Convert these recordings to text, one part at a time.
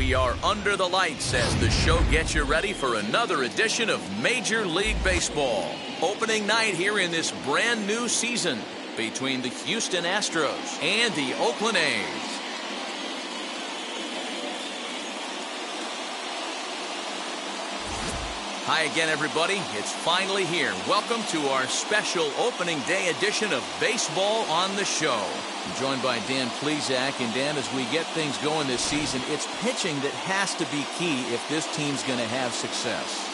We are under the lights as the show gets you ready for another edition of Major League Baseball. Opening night here in this brand new season between the Houston Astros and the Oakland A's. Hi again, everybody. It's finally here. Welcome to our special opening day edition of Baseball on the Show. I'm joined by Dan Plesac. And Dan, as we get things going this season, it's pitching that has to be key if this team's going to have success.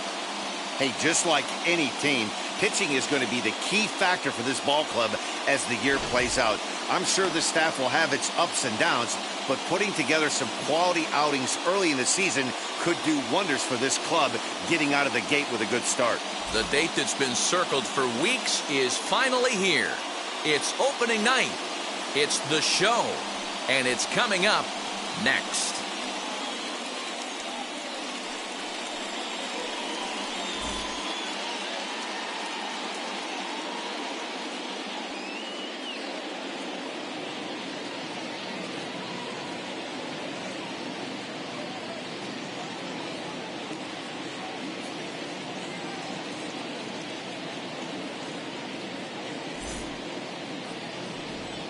Hey, just like any team, pitching is going to be the key factor for this ball club as the year plays out. I'm sure the staff will have its ups and downs, but putting together some quality outings early in the season could do wonders for this club getting out of the gate with a good start. The date that's been circled for weeks is finally here. It's opening night. It's the show, and it's coming up next.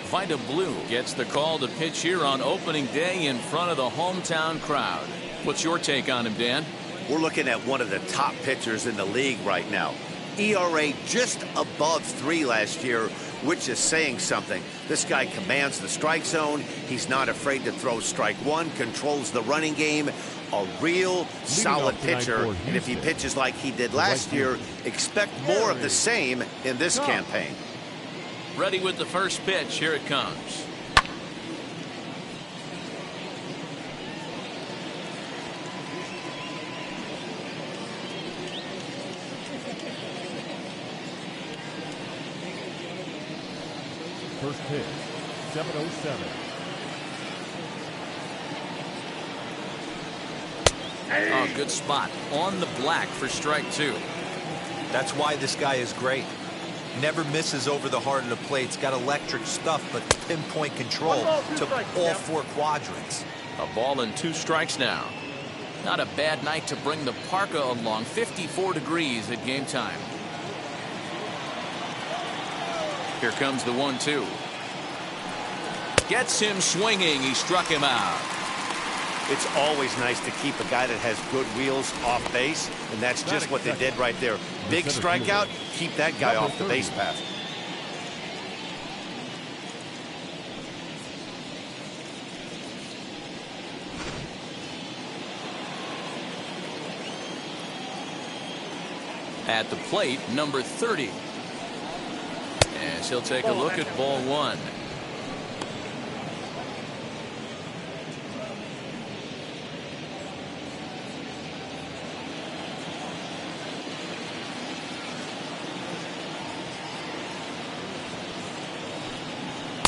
Vida Blue gets the call to pitch here on opening day in front of the hometown crowd. What's your take on him, Dan? We're looking at one of the top pitchers in the league right now. ERA just above 3 last year, which is saying something. This guy commands the strike zone. He's not afraid to throw strike one, controls the running game. A real solid pitcher. And if he pitches like he did last year, expect more of the same in this campaign. Ready with the first pitch. Here it comes. First pitch, 7:07. Oh, good spot on the black for strike 2. That's why this guy is great. Never misses over the heart of the plate. It's got electric stuff, but pinpoint control to all 4 quadrants. A ball and 2 strikes now. Not a bad night to bring the parka along. 54 degrees at game time. Here comes the 1-2. Gets him swinging. He struck him out. It's always nice to keep a guy that has good wheels off base, and that's just what they did right there. Big strikeout, keep that guy off the base path. At the plate, number 30. As he'll take a look at ball 1.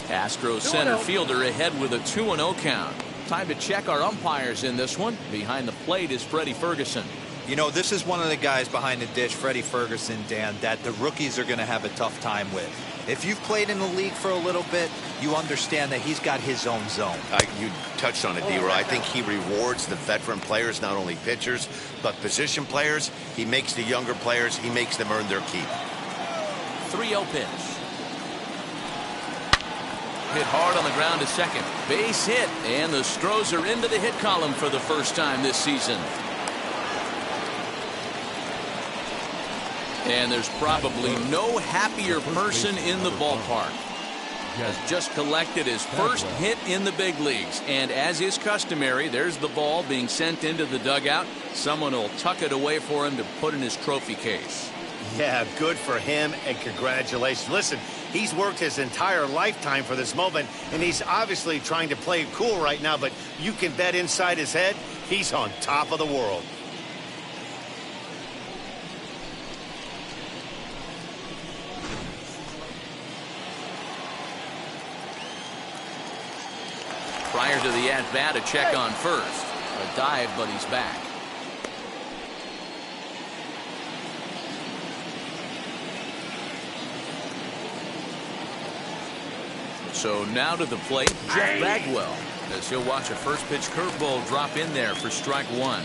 Astros center fielder ahead with a 2-0 count. Time to check our umpires in this one. Behind the plate is Freddie Ferguson. You know, this is one of the guys behind the dish, Freddie Ferguson, Dan, that the rookies are going to have a tough time with. If you've played in the league for a little bit, you understand that he's got his own zone. You touched on it, D-Roy. I think he rewards the veteran players, not only pitchers, but position players. He makes the younger players, he makes them earn their keep. 3-0 pitch. Hit hard on the ground to second. Base hit, and the Astros are into the hit column for the first time this season. And there's probably no happier person in the ballpark. Has just collected his first hit in the big leagues. And as is customary, there's the ball being sent into the dugout. Someone will tuck it away for him to put in his trophy case. Yeah, good for him, and congratulations. Listen, he's worked his entire lifetime for this moment, and he's obviously trying to play it cool right now, but you can bet inside his head, he's on top of the world. Prior to the at-bat, a check on first. A dive, but he's back. So now to the plate, Jeff Bagwell. as he'll watch a first pitch curveball drop in there for strike one.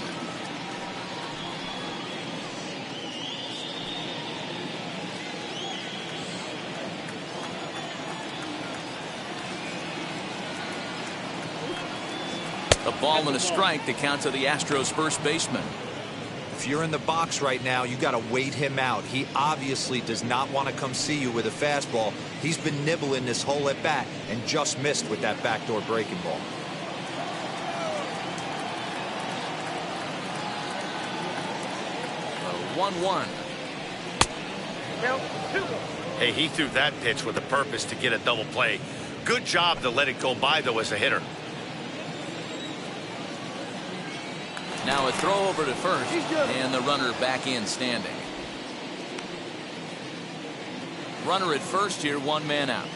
A ball and a strike to count to the Astros first baseman. If you're in the box right now, you got to wait him out. He obviously does not want to come see you with a fastball. He's been nibbling this whole at bat and just missed with that backdoor breaking ball. A 1-1. Hey, he threw that pitch with a purpose to get a double play. Good job to let it go by, though, as a hitter. Now a throw over to first, and the runner back in standing. Runner at first here, one man out.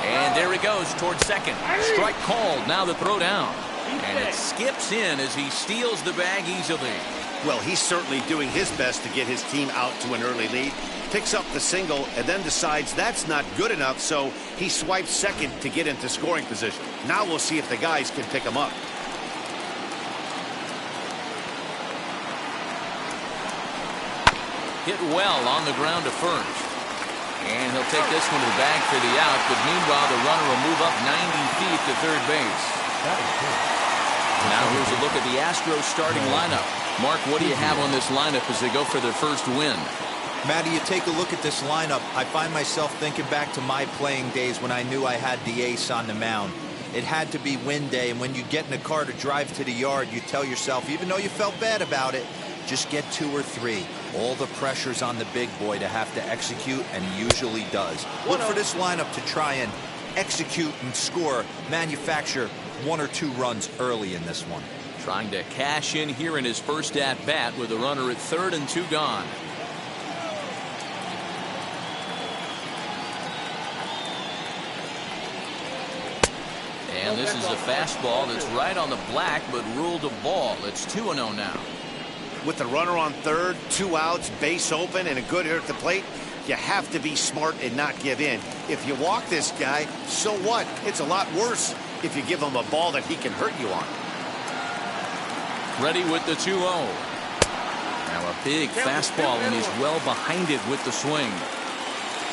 And there he goes towards second. Strike called. Now the throw down. And it skips in as he steals the bag easily. Well, he's certainly doing his best to get his team out to an early lead. Picks up the single and then decides that's not good enough, so he swipes second to get into scoring position. Now we'll see if the guys can pick him up. Hit well on the ground to first. And he'll take this one to the bag for the out, but meanwhile the runner will move up 90 feet to third base. Now here's a look at the Astros starting lineup. Mark, what do you have on this lineup as they go for their first win? Matty, you take a look at this lineup. I find myself thinking back to my playing days when I knew I had the ace on the mound. It had to be win day, and when you get in a car to drive to the yard, you tell yourself, even though you felt bad about it, just get 2 or 3. All the pressure's on the big boy to have to execute, and he usually does. Look for this lineup to try and execute and score, manufacture 1 or 2 runs early in this one. Trying to cash in here in his first at bat with a runner at third and 2 gone. And this is a fastball that's right on the black, but ruled a ball. It's 2-0 now. With the runner on third, 2 outs, base open, and a good hitter at the plate, you have to be smart and not give in. If you walk this guy, so what? It's a lot worse if you give him a ball that he can hurt you on. Ready with the 2-0. Now a big fastball, and he's well behind it with the swing.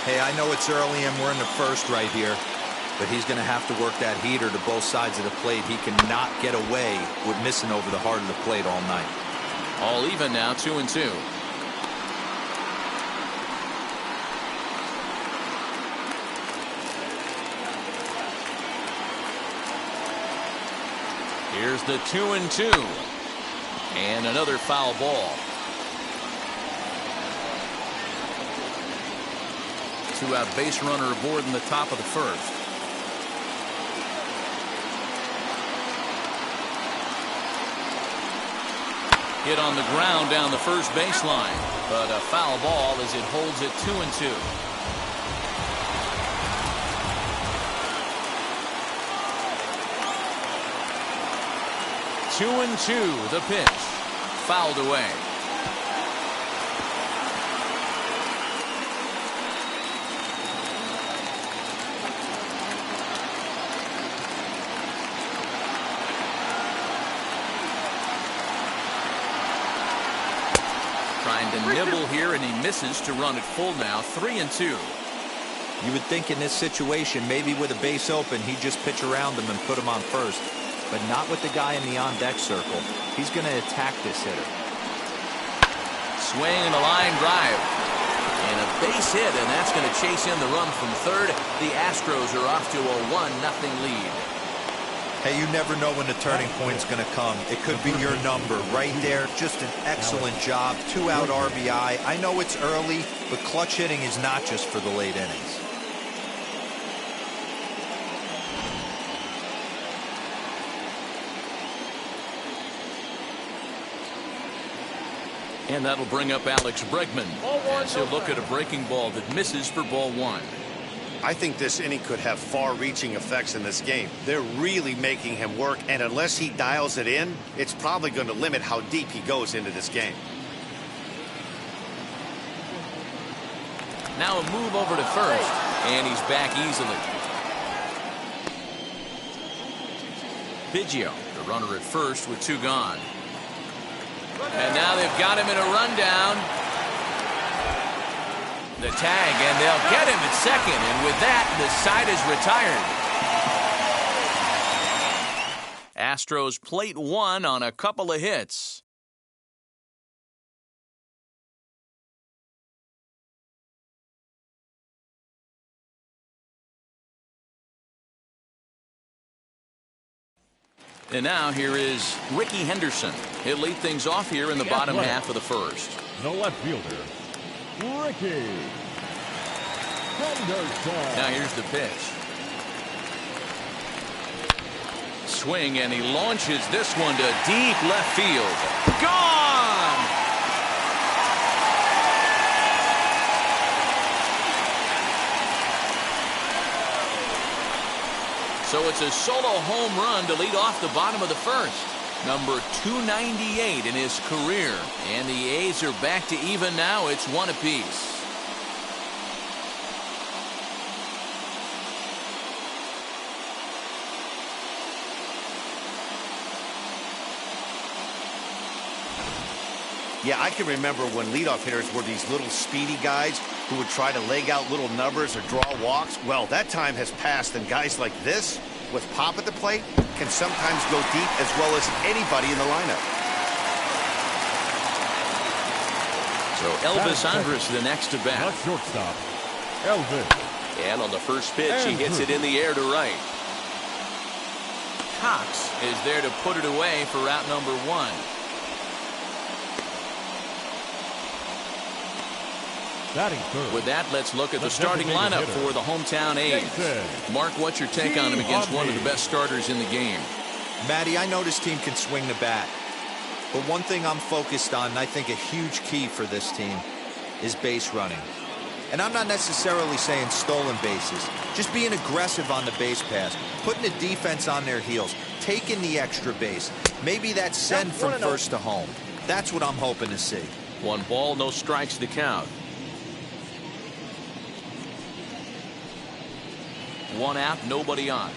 Hey, I know it's early and we're in the first right here, but he's going to have to work that heater to both sides of the plate. He cannot get away with missing over the heart of the plate all night. All even now, 2-2. Here's the 2-2. And another foul ball. 2-out base runner aboard in the top of the first. Hit on the ground down the first baseline, but a foul ball as it holds it 2-2. Two and two, the pitch. Fouled away. Trying to nibble here, and he misses to run it full now. 3-2. You would think in this situation, maybe with a base open, he'd just pitch around him and put him on first. But not with the guy in the on-deck circle. He's going to attack this hitter. Swing and a line drive. And a base hit, and that's going to chase in the run from third. The Astros are off to a 1-0 lead. Hey, you never know when the turning point's going to come. It could be your number right there. Just an excellent job. 2-out RBI. I know it's early, but clutch hitting is not just for the late innings. And that'll bring up Alex Bregman as he'll look at a breaking ball that misses for ball 1. I think this inning could have far-reaching effects in this game. They're really making him work, and unless he dials it in, it's probably going to limit how deep he goes into this game. Now a move over to first, and he's back easily. Biggio, the runner at first with 2 gone. And now they've got him in a rundown. The tag, and they'll get him at second. And with that, the side is retired. Astros plate 1 on a couple of hits. And now here is Ricky Henderson. He'll lead things off here in the bottom half of the first. The left fielder, Ricky Henderson. Now here's the pitch. Swing, and he launches this one to deep left field. Gone! So it's a solo home run to lead off the bottom of the first. Number 298 in his career. And the A's are back to even now. It's 1 apiece. Yeah, I can remember when leadoff hitters were these little speedy guys who would try to leg out little numbers or draw walks. Well, that time has passed, and guys like this, with pop at the plate, can sometimes go deep as well as anybody in the lineup. So Elvis Andrus the next to bat. Not shortstop, Elvis. And on the first pitch, he hits it in the air to right. Cox is there to put it away for out number 1. Batting third. With that, let's look at the starting lineup for the hometown A's. Mark, what's your take on him against one of the best starters in the game? Matty, I know this team can swing the bat. But one thing I'm focused on, and I think a huge key for this team, is base running. And I'm not necessarily saying stolen bases. Just being aggressive on the base pass, putting the defense on their heels, taking the extra base. Maybe that send from first to home. That's what I'm hoping to see. 1 ball, no strikes to count. 1 out, nobody on.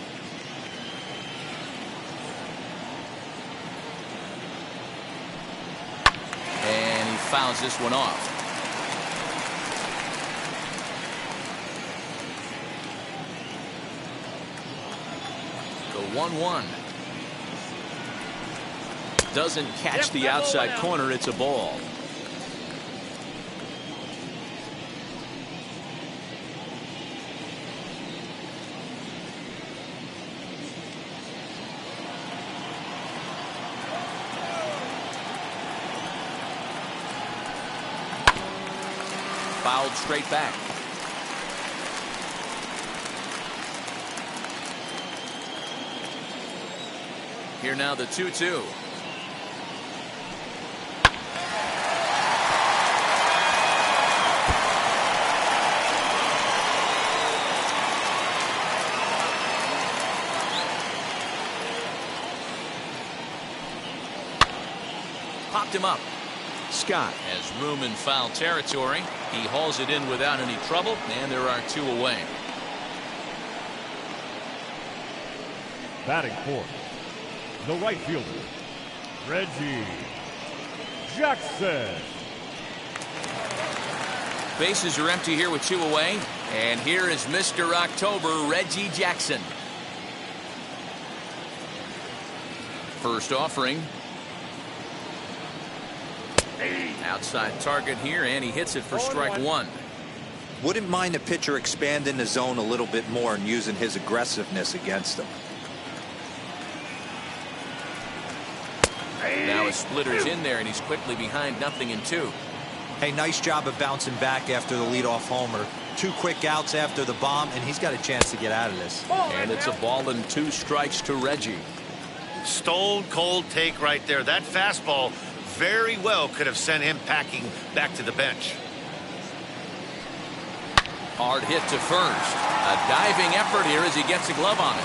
And he fouls this one off. The 1-1. Doesn't catch the outside corner. It's a ball. Fouled straight back. Here now the 2-2. Popped him up. Scott has room in foul territory. He hauls it in without any trouble, and there are 2 away. Batting fourth, the right fielder, Reggie Jackson. Bases are empty here with 2 away, and here is Mr. October, Reggie Jackson. First offering. Outside target here, and he hits it for strike 1. Wouldn't mind a pitcher expanding the zone a little bit more and using his aggressiveness against him. Now his splitter's in there, and he's quickly behind 0-2. Hey, nice job of bouncing back after the leadoff homer. 2 quick outs after the bomb, and he's got a chance to get out of this. And it's a ball and 2 strikes to Reggie. Stone cold take right there. That fastball very well could have sent him packing back to the bench. Hard hit to first. A diving effort here as he gets a glove on it.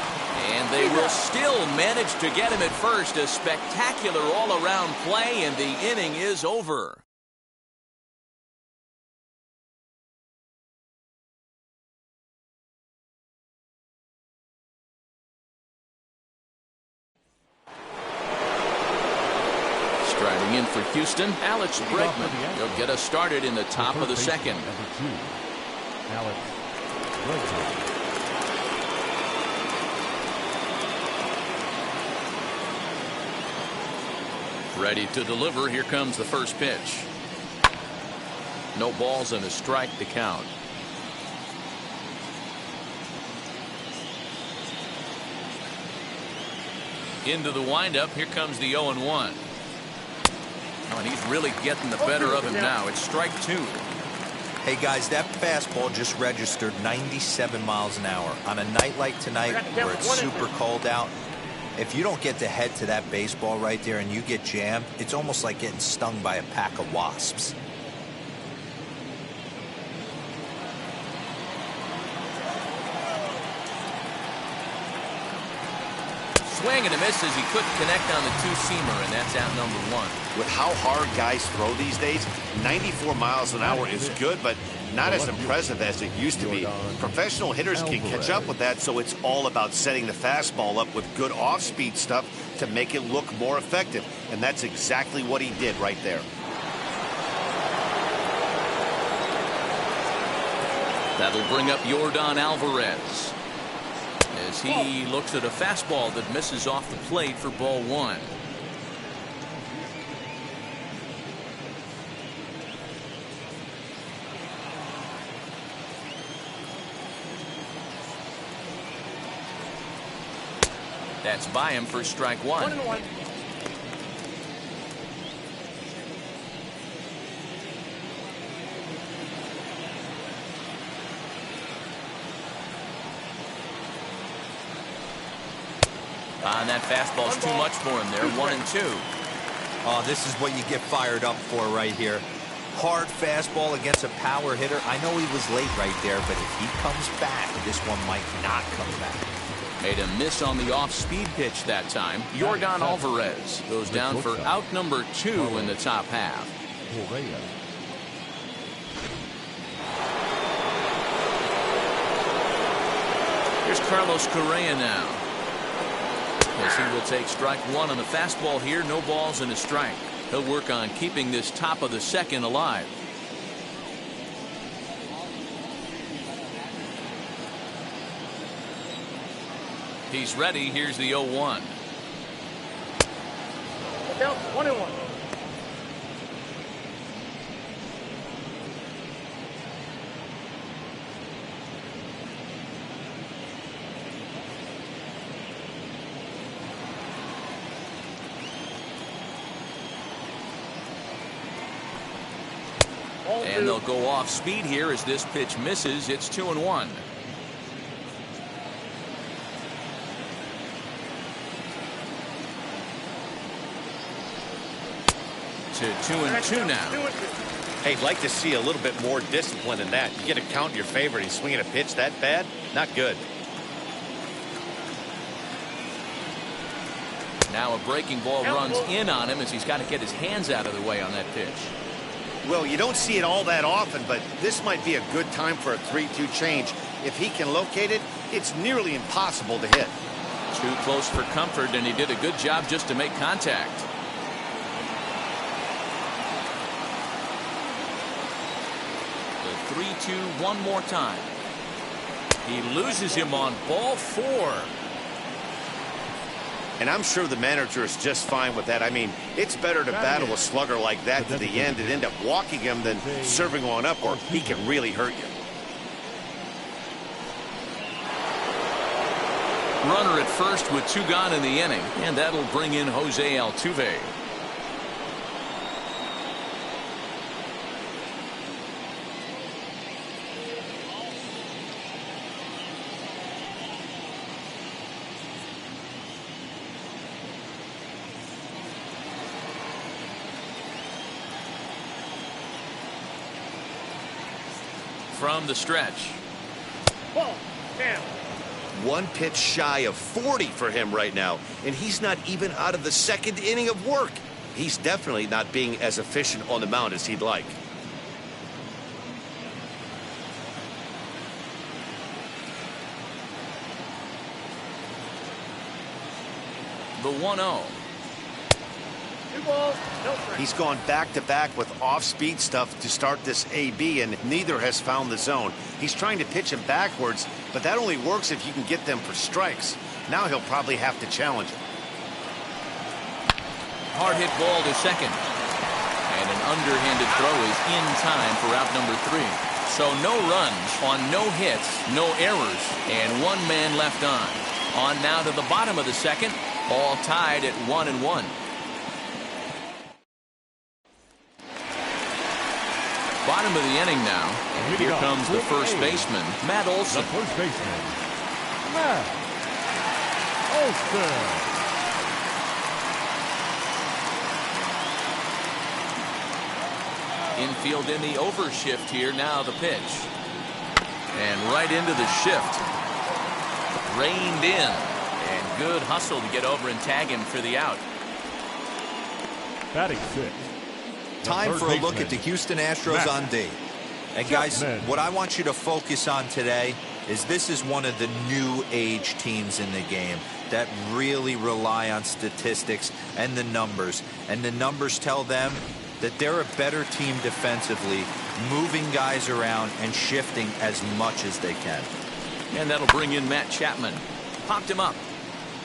And they will still manage to get him at first. A spectacular all-around play, and the inning is over. in for Houston, Alex Bregman. He'll get us started in the top of the second. Number 2, Alex Bregman. Ready to deliver. Here comes the first pitch. No balls and a strike to count. Into the windup. Here comes the 0-1. Oh, and he's really getting the better of him now. It's strike 2. Hey guys, that fastball just registered 97 miles an hour. On a night like tonight where it's super cold out, if you don't get to head to that baseball right there and you get jammed, it's almost like getting stung by a pack of wasps. Swing and a miss as he couldn't connect on the two-seamer, and that's out number 1. With how hard guys throw these days, 94 miles an hour is good, but not as impressive as it used to be. Professional hitters can catch up with that, so it's all about setting the fastball up with good off-speed stuff to make it look more effective, and that's exactly what he did right there. That'll bring up Yordan Alvarez as he looks at a fastball that misses off the plate for ball 1. That's by him for strike 1. 1-1. And that fastball's too much for him there. 1-2. Oh, this is what you get fired up for right here. Hard fastball against a power hitter. I know he was late right there, but if he comes back, this one might not come back. Made a miss on the off-speed pitch that time. Yordan Alvarez goes down for out number 2 in the top half. Here's Carlos Correa now, as he will take strike 1 on the fastball here. No balls and a strike. He'll work on keeping this top of the second alive. He's ready. Here's the 0-1. Down 1-1. And they'll go off speed here as this pitch misses. It's 2-1. To 2-2 now. Hey, I'd like to see a little bit more discipline than that. You get a count in your favor and he's swinging a pitch that bad? Not good. Now a breaking ball runs in on him as he's got to get his hands out of the way on that pitch. Well, you don't see it all that often, but this might be a good time for a 3-2 change. If he can locate it, it's nearly impossible to hit. Too close for comfort, and he did a good job just to make contact. The 3-2 one more time. He loses him on ball 4. And I'm sure the manager is just fine with that. I mean, it's better to battle a slugger like that to the end and end up walking him than serving one up, or he can really hurt you. Runner at first with 2 gone in the inning, and that'll bring in Jose Altuve. From the stretch. Ball. Down. One pitch shy of 40 for him right now, and he's not even out of the second inning of work. He's definitely not being as efficient on the mound as he'd like. The 1-0. 2 balls, no strikes. He's gone back-to-back with off-speed stuff to start this AB, and neither has found the zone. He's trying to pitch him backwards, but that only works if you can get them for strikes. Now he'll probably have to challenge him. Hard hit ball to second. And an underhanded throw is in time for out number 3. So no runs on no hits, no errors, and 1 man left on. On now to the bottom of the second, all tied at 1-1. Bottom of the inning now, and here comes the first baseman, Matt Olson. The first baseman, Matt Olson. Infield in the overshift here. Now the pitch. And right into the shift. Reined in. And good hustle to get over and tag him for the out. Batting 6. Time for a look at the Houston Astros on D. And guys, what I want you to focus on today is this is one of the new age teams in the game that really rely on statistics and the numbers. And the numbers tell them that they're a better team defensively, moving guys around and shifting as much as they can. And that'll bring in Matt Chapman. Popped him up.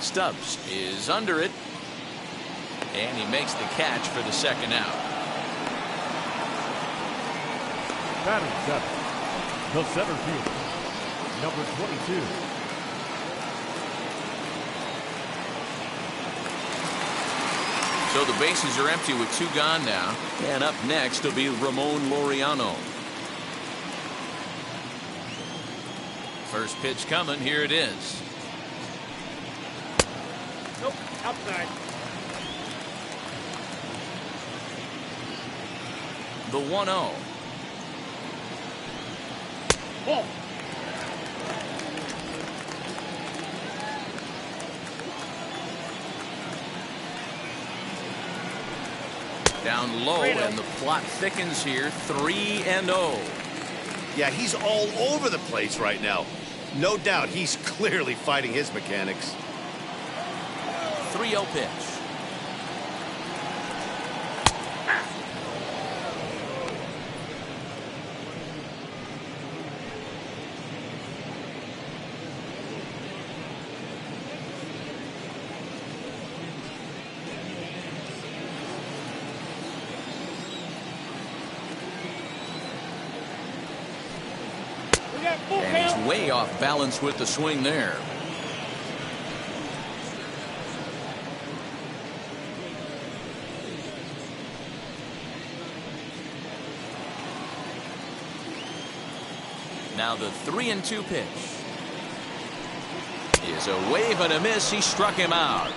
Stubbs is under it. And he makes the catch for the second out. Batting 7. The center fielder, number 22. So the bases are empty with 2 gone now. And up next will be Ramon Laureano. First pitch coming. Here it is. Nope, outside. The 1-0. Ball. Down low, and the plot thickens here. 3-0. Yeah, he's all over the place right now. No doubt he's clearly fighting his mechanics. 3-0 pitch. And he's way off balance with the swing there. Now the 3-2 pitch is a wave and a miss. He struck him out.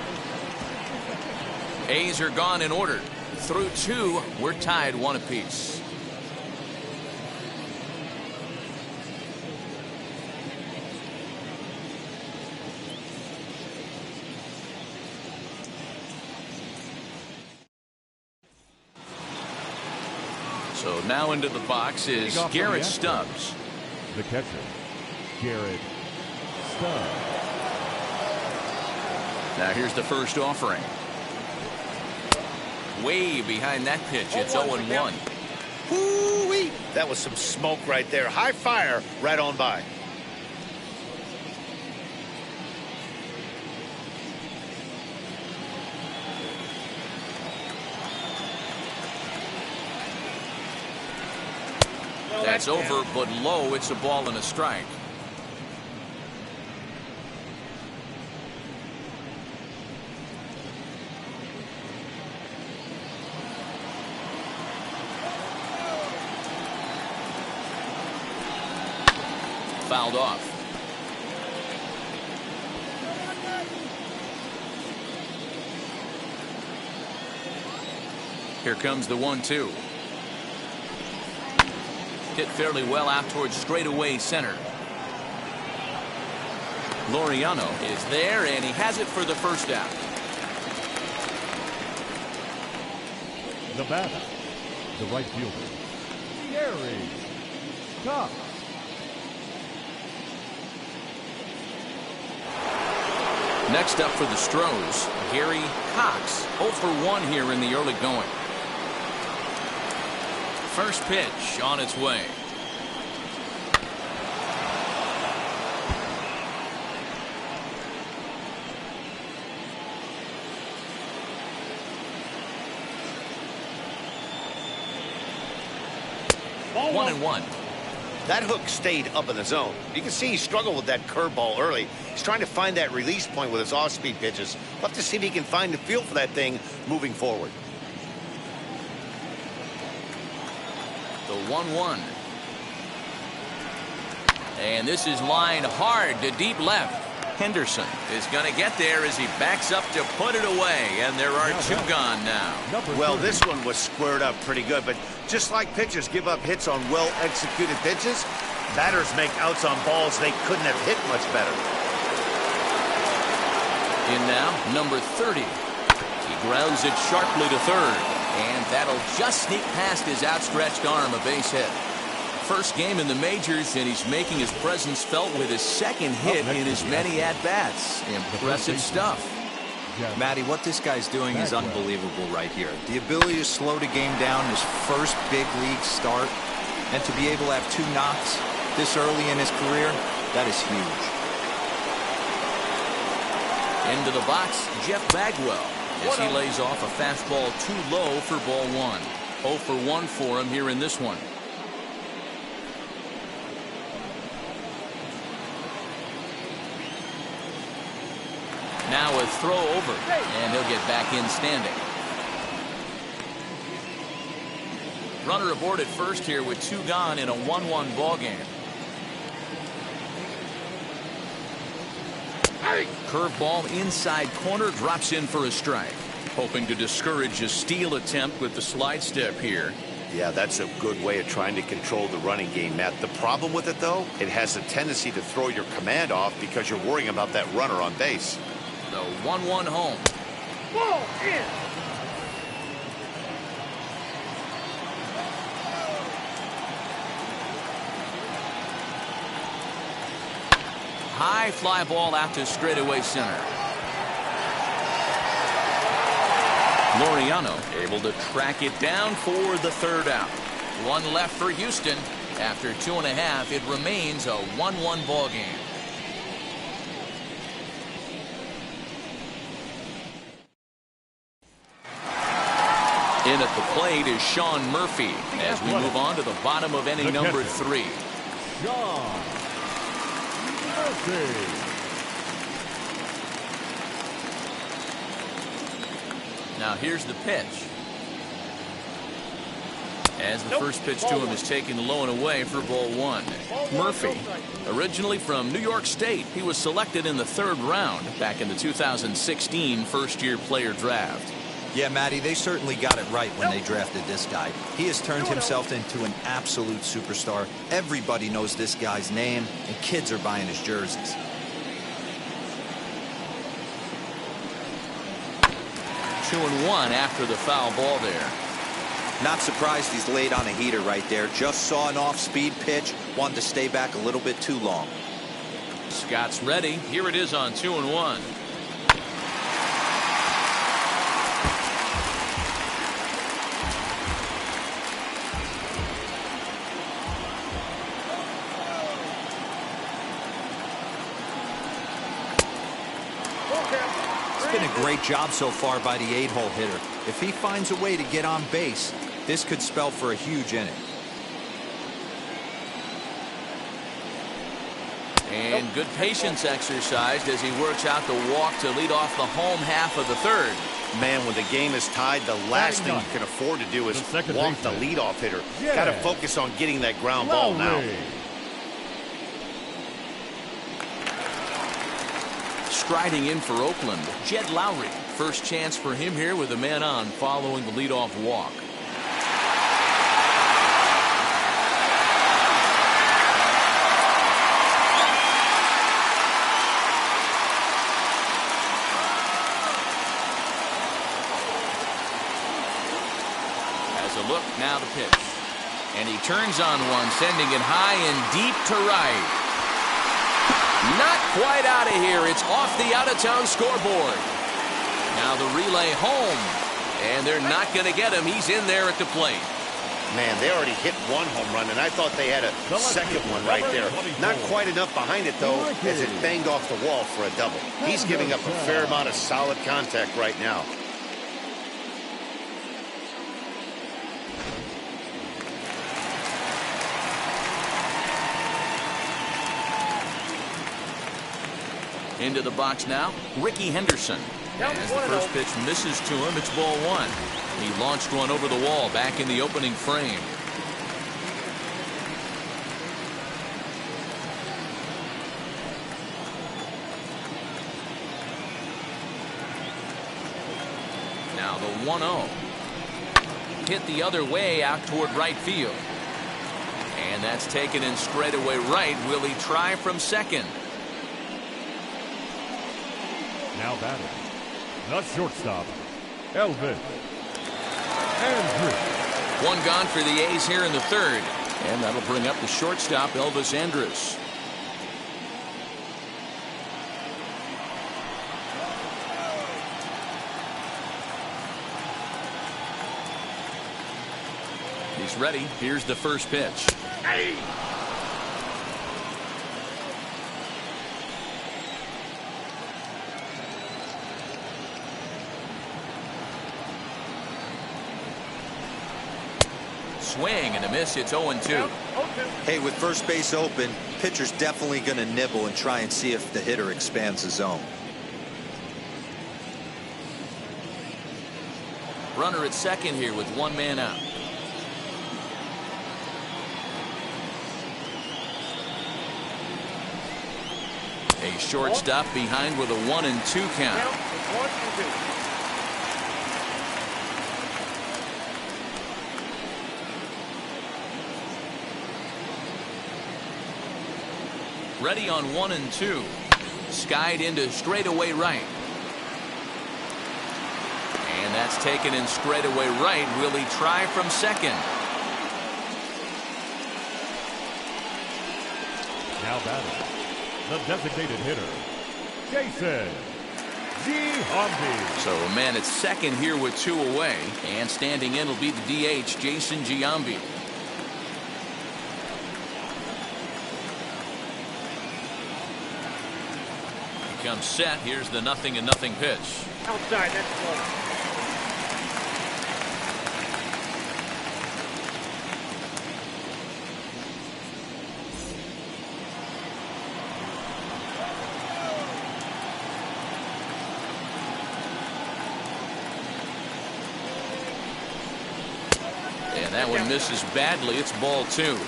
A's are gone in order. Through 2, we're tied 1 apiece. So now into the box is Garrett Stubbs. The catcher, Garrett Stubbs. Now here's the first offering. Way behind that pitch. It's 0-1. Woo-wee! That was some smoke right there. High fire right on by. That's over, but low. It's a ball and a strike. Fouled off. Here comes the 1-2. Hit fairly well out towards straightaway center. Laureano is there, and he has it for the first out. The batter, the right fielder, Gary Cox. Next up for the Astros, Gary Cox, 0 for 1 here in the early going. First pitch on its way. Ball 1-1. That hook stayed up in the zone. You can see he struggled with that curveball early. He's trying to find that release point with his off-speed pitches. We'll have to see if he can find the feel for that thing moving forward. The 1-1. And this is lined hard to deep left. Henderson is going to get there as he backs up to put it away, and there are two gone now. Well, this one was squared up pretty good, but just like pitchers give up hits on well-executed pitches, batters make outs on balls they couldn't have hit much better. In now, number 30. He grounds it sharply to third, and that'll just sneak past his outstretched arm, a base hit. First game in the majors, and he's making his presence felt with his second hit in as many at-bats. Impressive stuff. Matty, what this guy's doing is unbelievable right here. The ability to slow the game down, his first big league start, and to be able to have 2 knocks this early in his career, that is huge. Into the box, Jeff Bagwell, as he lays off a fastball too low for ball 1. 0 for 1 for him here in this one. Now a throw over, and he'll get back in standing. Runner aboard at first here with 2 gone in a 1-1 ball game. Curveball inside corner, drops in for a strike. Hoping to discourage a steal attempt with the slide step here. Yeah, that's a good way of trying to control the running game, Matt. The problem with it, though, it has a tendency to throw your command off because you're worrying about that runner on base. The 1-1 home. Ball in. High fly ball out to straightaway center. Laureano able to track it down for the third out. 1 left for Houston. After 2.5, it remains a 1-1 ball game. In at the plate is Sean Murphy as we move on to the bottom of inning number 3. Sean Murphy. Now here's the pitch. As the first pitch to him is taken low and away for ball 1. Murphy, originally from New York State, he was selected in the 3rd round back in the 2016 first-year player draft. Yeah, Matty, they certainly got it right when they drafted this guy. He has turned himself into an absolute superstar. Everybody knows this guy's name, and kids are buying his jerseys. Two and one after the foul ball there. Not surprised he's laid on a heater right there. Just saw an off-speed pitch, wanted to stay back a little bit too long. Scott's ready. Here it is on 2-1. It's been a great job so far by the 8-hole hitter. If he finds a way to get on base, this could spell for a huge inning. And good patience exercised as he works out the walk to lead off the home half of the 3rd. Man, when the game is tied, the last thing you can afford to do is walk the leadoff hitter. Got to focus on getting that ground ball now. Striding in for Oakland, Jed Lowry. First chance for him here with a man on following the leadoff walk. Has a look, now the pitch. And he turns on one, sending it high and deep to right. Not quite out of here. It's off the out-of-town scoreboard. Now the relay home. And they're not going to get him. He's in there at the plate. Man, they already hit one home run, and I thought they had a second one right there. Not quite enough behind it, though, as it banged off the wall for a double. He's giving up a fair amount of solid contact right now. Into the box now, Ricky Henderson. As the first pitch misses to him, it's ball one. He launched one over the wall back in the opening frame. Now the 1-0. Hit the other way out toward right field. And that's taken in straightaway right. Will he try from second? Now batting, the shortstop, Elvis Andrus. One gone for the A's here in the third. And that'll bring up the shortstop, Elvis Andrus. He's ready. Here's the first pitch. Hey. Swing and a miss. It's 0-2. Hey, with first base open, pitcher's definitely going to nibble and try and see if the hitter expands the zone. Runner at second here with one man out. A shortstop behind with a 1-2 count. Ready on 1-2. Skied into straightaway right. And that's taken in straightaway right. Will he try from second? Now batting, the designated hitter, Jason Giambi. So a man at second here with two away. And standing in will be the DH, Jason Giambi. Comes set. Here's the 0-0 pitch. Outside, that's close. And that one misses badly. It's ball two.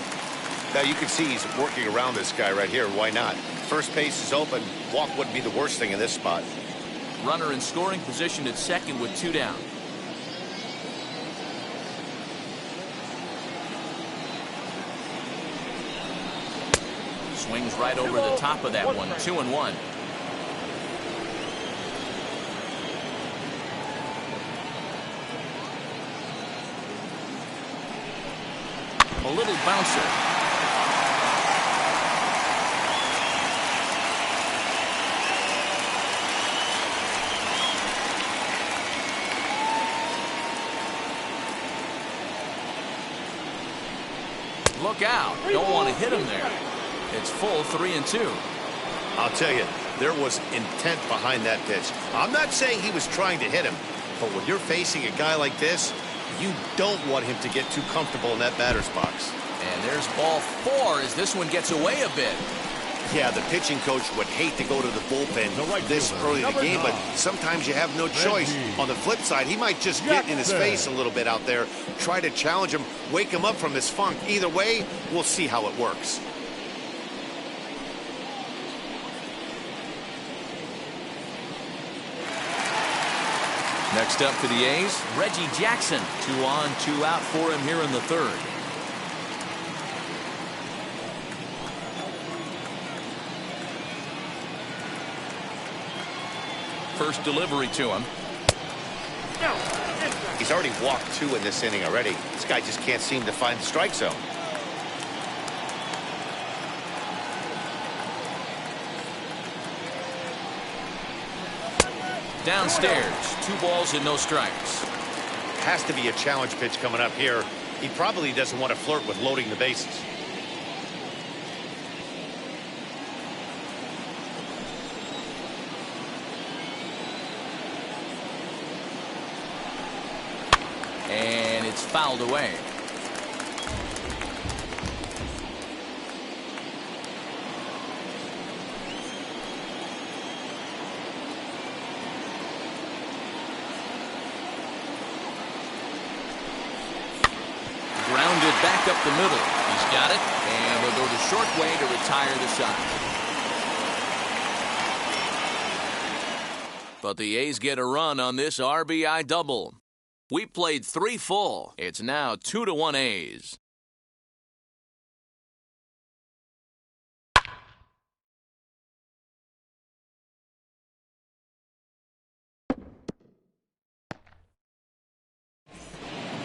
Now you can see he's working around this guy right here. Why not? First base is open. Walk wouldn't be the worst thing in this spot. Runner in scoring position at second with two down. Swings right over the top of that one. 2-1. A little bouncer. Look out. Don't want to hit him there. It's full 3-2. I'll tell you, there was intent behind that pitch. I'm not saying he was trying to hit him, but when you're facing a guy like this, you don't want him to get too comfortable in that batter's box. And there's ball four as this one gets away a bit. Yeah, the pitching coach would hate to go to the bullpen this early in the game, but sometimes you have no choice. On the flip side, he might just get in his face a little bit out there, try to challenge him, wake him up from his funk. Either way, we'll see how it works. Next up for the A's, Reggie Jackson. 2 on, 2 out for him here in the third. First delivery to him. He's already walked 2 in this inning already. This guy just can't seem to find the strike zone. Downstairs, 2 balls and no strikes. Has to be a challenge pitch coming up here. He probably doesn't want to flirt with loading the bases. And it's fouled away. Grounded back up the middle. He's got it, and they'll go the short way to retire the side. But the A's get a run on this RBI double. We played 3 full. It's now 2-1 A's.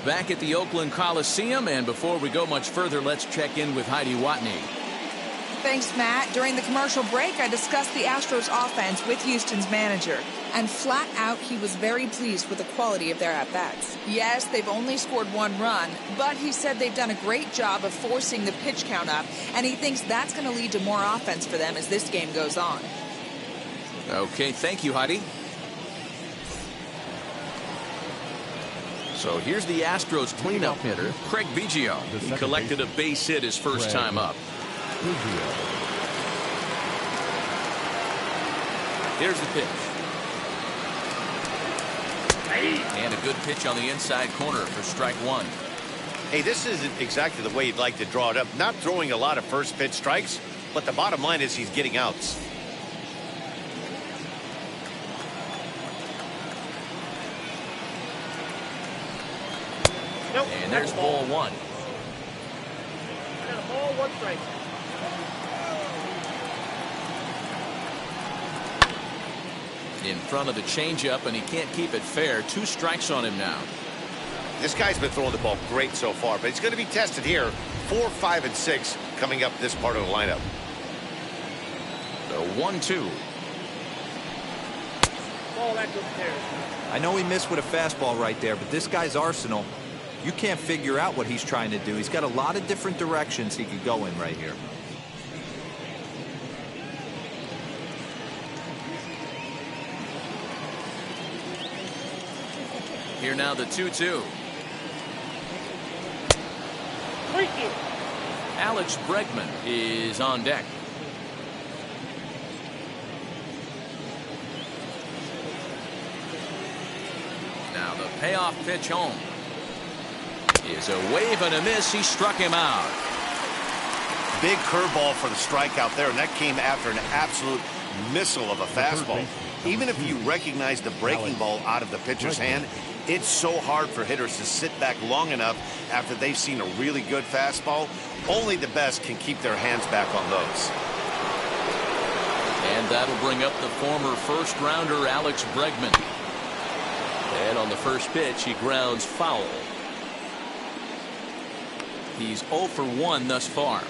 Back at the Oakland Coliseum, and before we go much further, let's check in with Heidi Watney. Thanks, Matt. During the commercial break, I discussed the Astros offense with Houston's manager. And flat out, he was very pleased with the quality of their at-bats. Yes, they've only scored 1 run, but he said they've done a great job of forcing the pitch count up, and he thinks that's going to lead to more offense for them as this game goes on. Okay, thank you, Heidi. So here's the Astros cleanup hitter, Craig Biggio. He collected a base hit his first time up. Here's the pitch. And a good pitch on the inside corner for strike 1. Hey, this isn't exactly the way you'd like to draw it up. Not throwing a lot of first pitch strikes, but the bottom line is he's getting outs. Nope. And there's ball 1. Got a ball, 1 strike. In front of the changeup, and he can't keep it fair. 2 strikes on him now. This guy's been throwing the ball great so far, but he's going to be tested here. 4, 5, and 6 coming up this part of the lineup. The 1-2. Ball that goes upstairs. I know he missed with a fastball right there, but this guy's arsenal, you can't figure out what he's trying to do. He's got a lot of different directions he could go in right here. Here now the 2-2. Alex Bregman is on deck. Now the payoff pitch home. Is a wave and a miss. He struck him out. Big curveball for the strikeout there, and that came after an absolute missile of a fastball. Even if you recognize the breaking ball out of the pitcher's hand, it's so hard for hitters to sit back long enough after they've seen a really good fastball. Only the best can keep their hands back on those. And that'll bring up the former first-rounder Alex Bregman. And on the first pitch, he grounds foul. He's 0 for 1 thus far.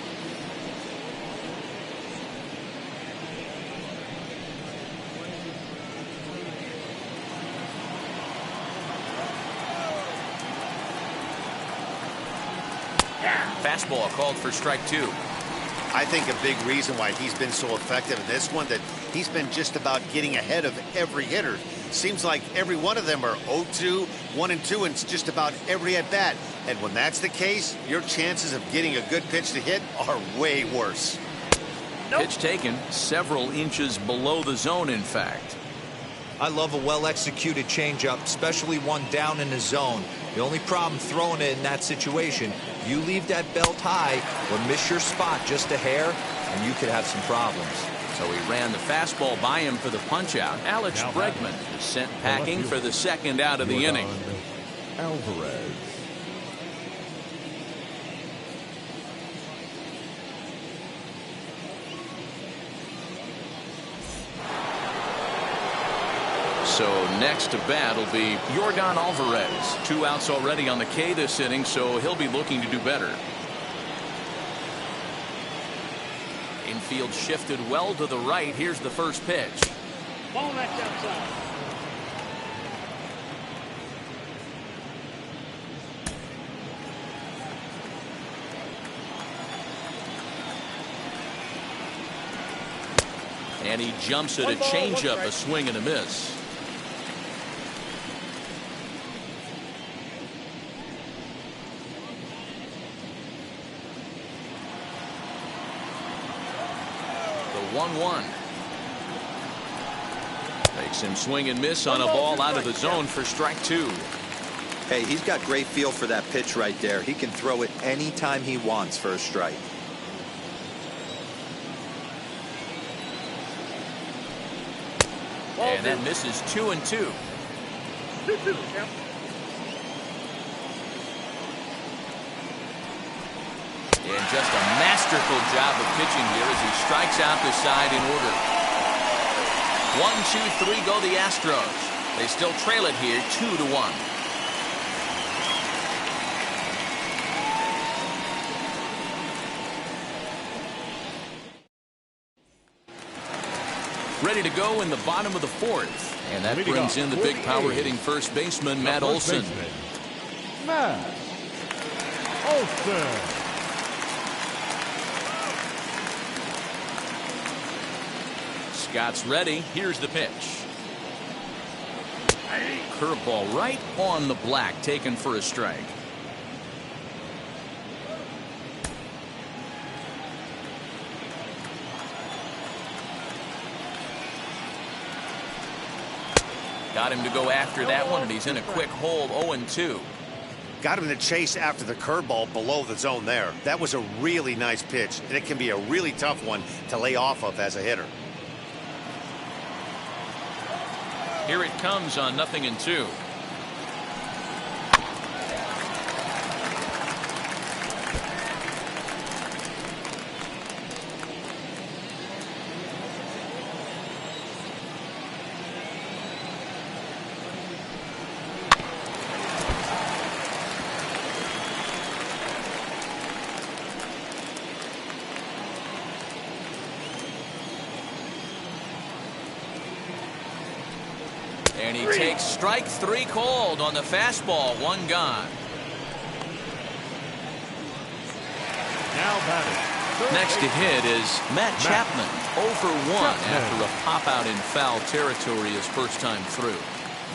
Fastball called for strike 2. I think a big reason why he's been so effective in this one, that he's been just about getting ahead of every hitter. Seems like every one of them are 0-2, 1-2, and it's just about every at bat. And when that's the case, your chances of getting a good pitch to hit are way worse. Nope. Pitch taken several inches below the zone, in fact. I love a well-executed changeup, especially one down in the zone. The only problem throwing it in that situation, you leave that belt high or miss your spot just a hair, and you could have some problems. So he ran the fastball by him for the punch-out. Alex Bregman is sent packing for the second out of the inning. Alvarez. So next to bat will be Yordan Alvarez. 2 outs already on the K this inning, so he'll be looking to do better. Infield shifted well to the right. Here's the first pitch. Ball that's outside. And he jumps at a changeup, a swing and a miss. The 1-1. Makes him swing and miss on a ball out of the zone for strike 2. Hey, he's got great feel for that pitch right there. He can throw it anytime he wants for a strike. And that misses 2-2. 2-2, yeah. And just a masterful job of pitching here as he strikes out the side in order. 1, 2, 3 go the Astros. They still trail it here 2-1. Ready to go in the bottom of the 4th. And that brings in the big power hitting first baseman, Matt Olson. Matt Olson. Scott's ready. Here's the pitch. Curveball right on the black, taken for a strike. Got him to go after that one, and he's in a quick hold. 0-2. Got him to chase after the curveball below the zone there. That was a really nice pitch, and it can be a really tough one to lay off of as a hitter. Here it comes on 0-2. And he takes strike 3 called on the fastball. 1 gone. Now batting. Next to hit is Matt Chapman. 0 for 1 after a pop out in foul territory his first time through.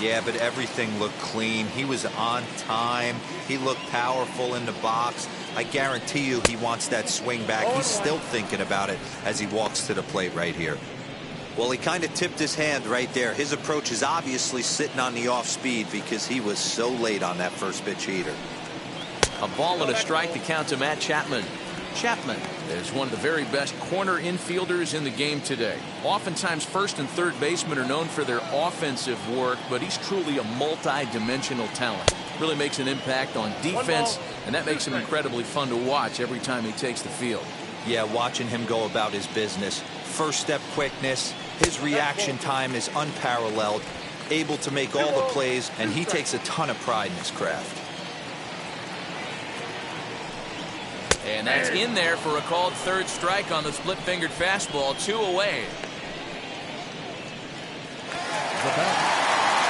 Yeah, but everything looked clean. He was on time. He looked powerful in the box. I guarantee you he wants that swing back. He's still thinking about it as he walks to the plate right here. Well, he kind of tipped his hand right there. His approach is obviously sitting on the off speed because he was so late on that first pitch heater. A ball and a strike to count to Matt Chapman. Chapman is one of the very best corner infielders in the game today. Oftentimes first and third basemen are known for their offensive work, but he's truly a multi-dimensional talent. Really makes an impact on defense, and that makes him incredibly fun to watch every time he takes the field. Yeah, watching him go about his business. First step quickness. His reaction time is unparalleled. Able to make all the plays, and he takes a ton of pride in his craft. And that's in there for a called third strike on the split-fingered fastball. 2 away.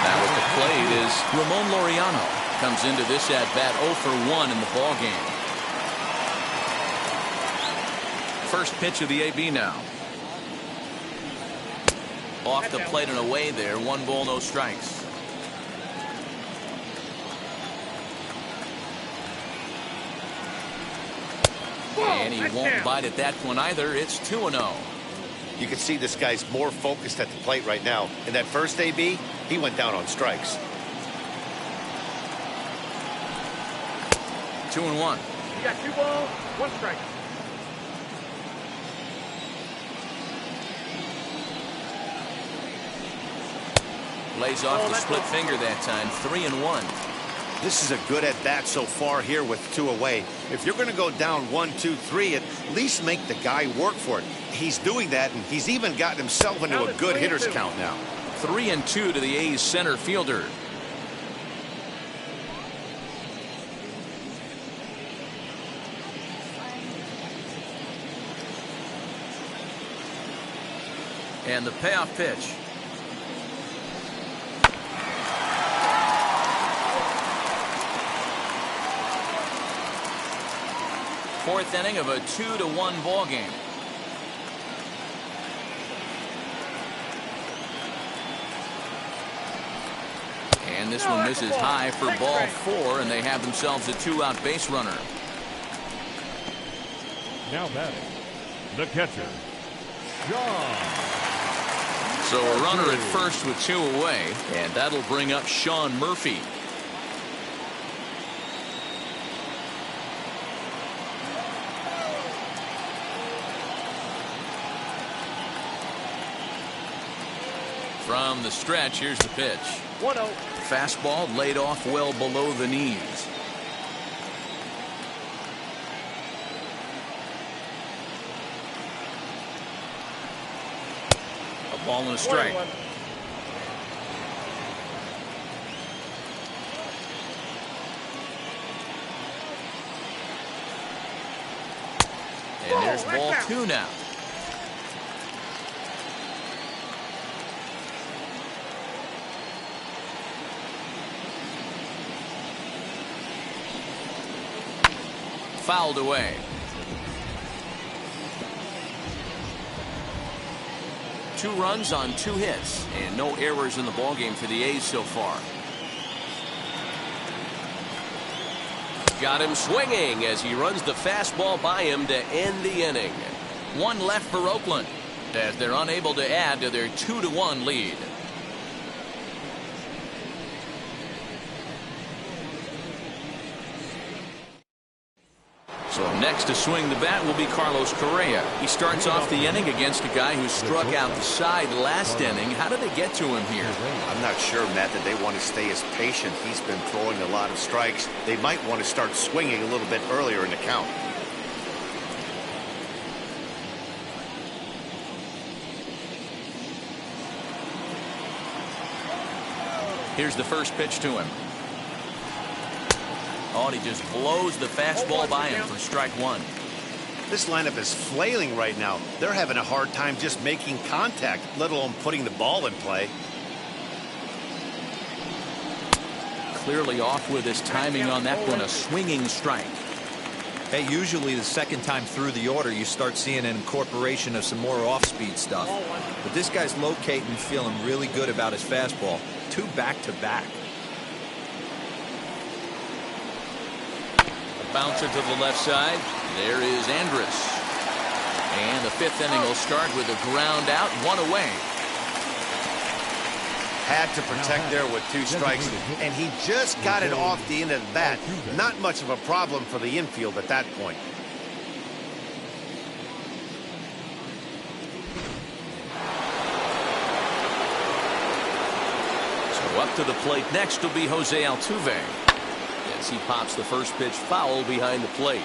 Now at the plate is Ramon Laureano. Comes into this at-bat 0 for 1 in the ballgame. First pitch of the AB now. Off the plate and away there. 1 ball, no strikes. And he won't bite at that one either. It's 2-0. You can see this guy's more focused at the plate right now. In that first AB, he went down on strikes. 2-1. You got 2 balls, 1 strike. Lays off the split finger that time. 3-1. This is a good at-bat so far here with 2 away. If you're going to go down 1-2-3, at least make the guy work for it. He's doing that, and he's even gotten himself into a good hitter's count now. 3-2 to the A's center fielder. And the payoff pitch. Fourth inning of a 2-1 ball game. And this one misses high for ball 4, and they have themselves a 2-out base runner. Now batting, the catcher, John. So a runner at first with 2 away, and that'll bring up Sean Murphy. From the stretch, here's the pitch. 1-0. Fastball laid off well below the knees. A ball and a strike. 1-1. And there's ball 2 now. Fouled away. 2 runs on 2 hits, and no errors in the ballgame for the A's so far. Got him swinging as he runs the fastball by him to end the inning. 1 left for Oakland as they're unable to add to their 2-1 lead. So next to swing the bat will be Carlos Correa. He starts off the inning against a guy who struck out the side last inning. How did they get to him here? I'm not sure, Matt, that they want to stay as patient. He's been throwing a lot of strikes. They might want to start swinging a little bit earlier in the count. Here's the first pitch to him. Oh, and he just blows the fastball by him for strike 1. This lineup is flailing right now. They're having a hard time just making contact, let alone putting the ball in play. Clearly off with his timing on that one, a swinging strike. Hey, usually the second time through the order, you start seeing an incorporation of some more off-speed stuff. But this guy's locating, feeling really good about his fastball. 2 back-to-back. Bouncer to the left side. There is Andrus. And the 5th inning will start with a ground out, 1 away. Had to protect there with 2 strikes, and he just got it off the end of the bat. Not much of a problem for the infield at that point. So up to the plate next will be Jose Altuve. As he pops the first pitch foul behind the plate.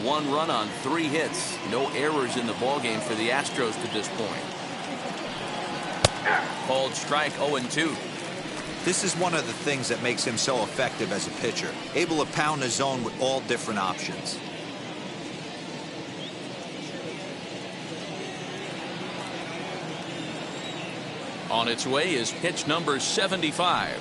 One run on 3 hits. No errors in the ballgame for the Astros to this point. Called strike 0-2. This is one of the things that makes him so effective as a pitcher. Able to pound the zone with all different options. On its way is pitch number 75.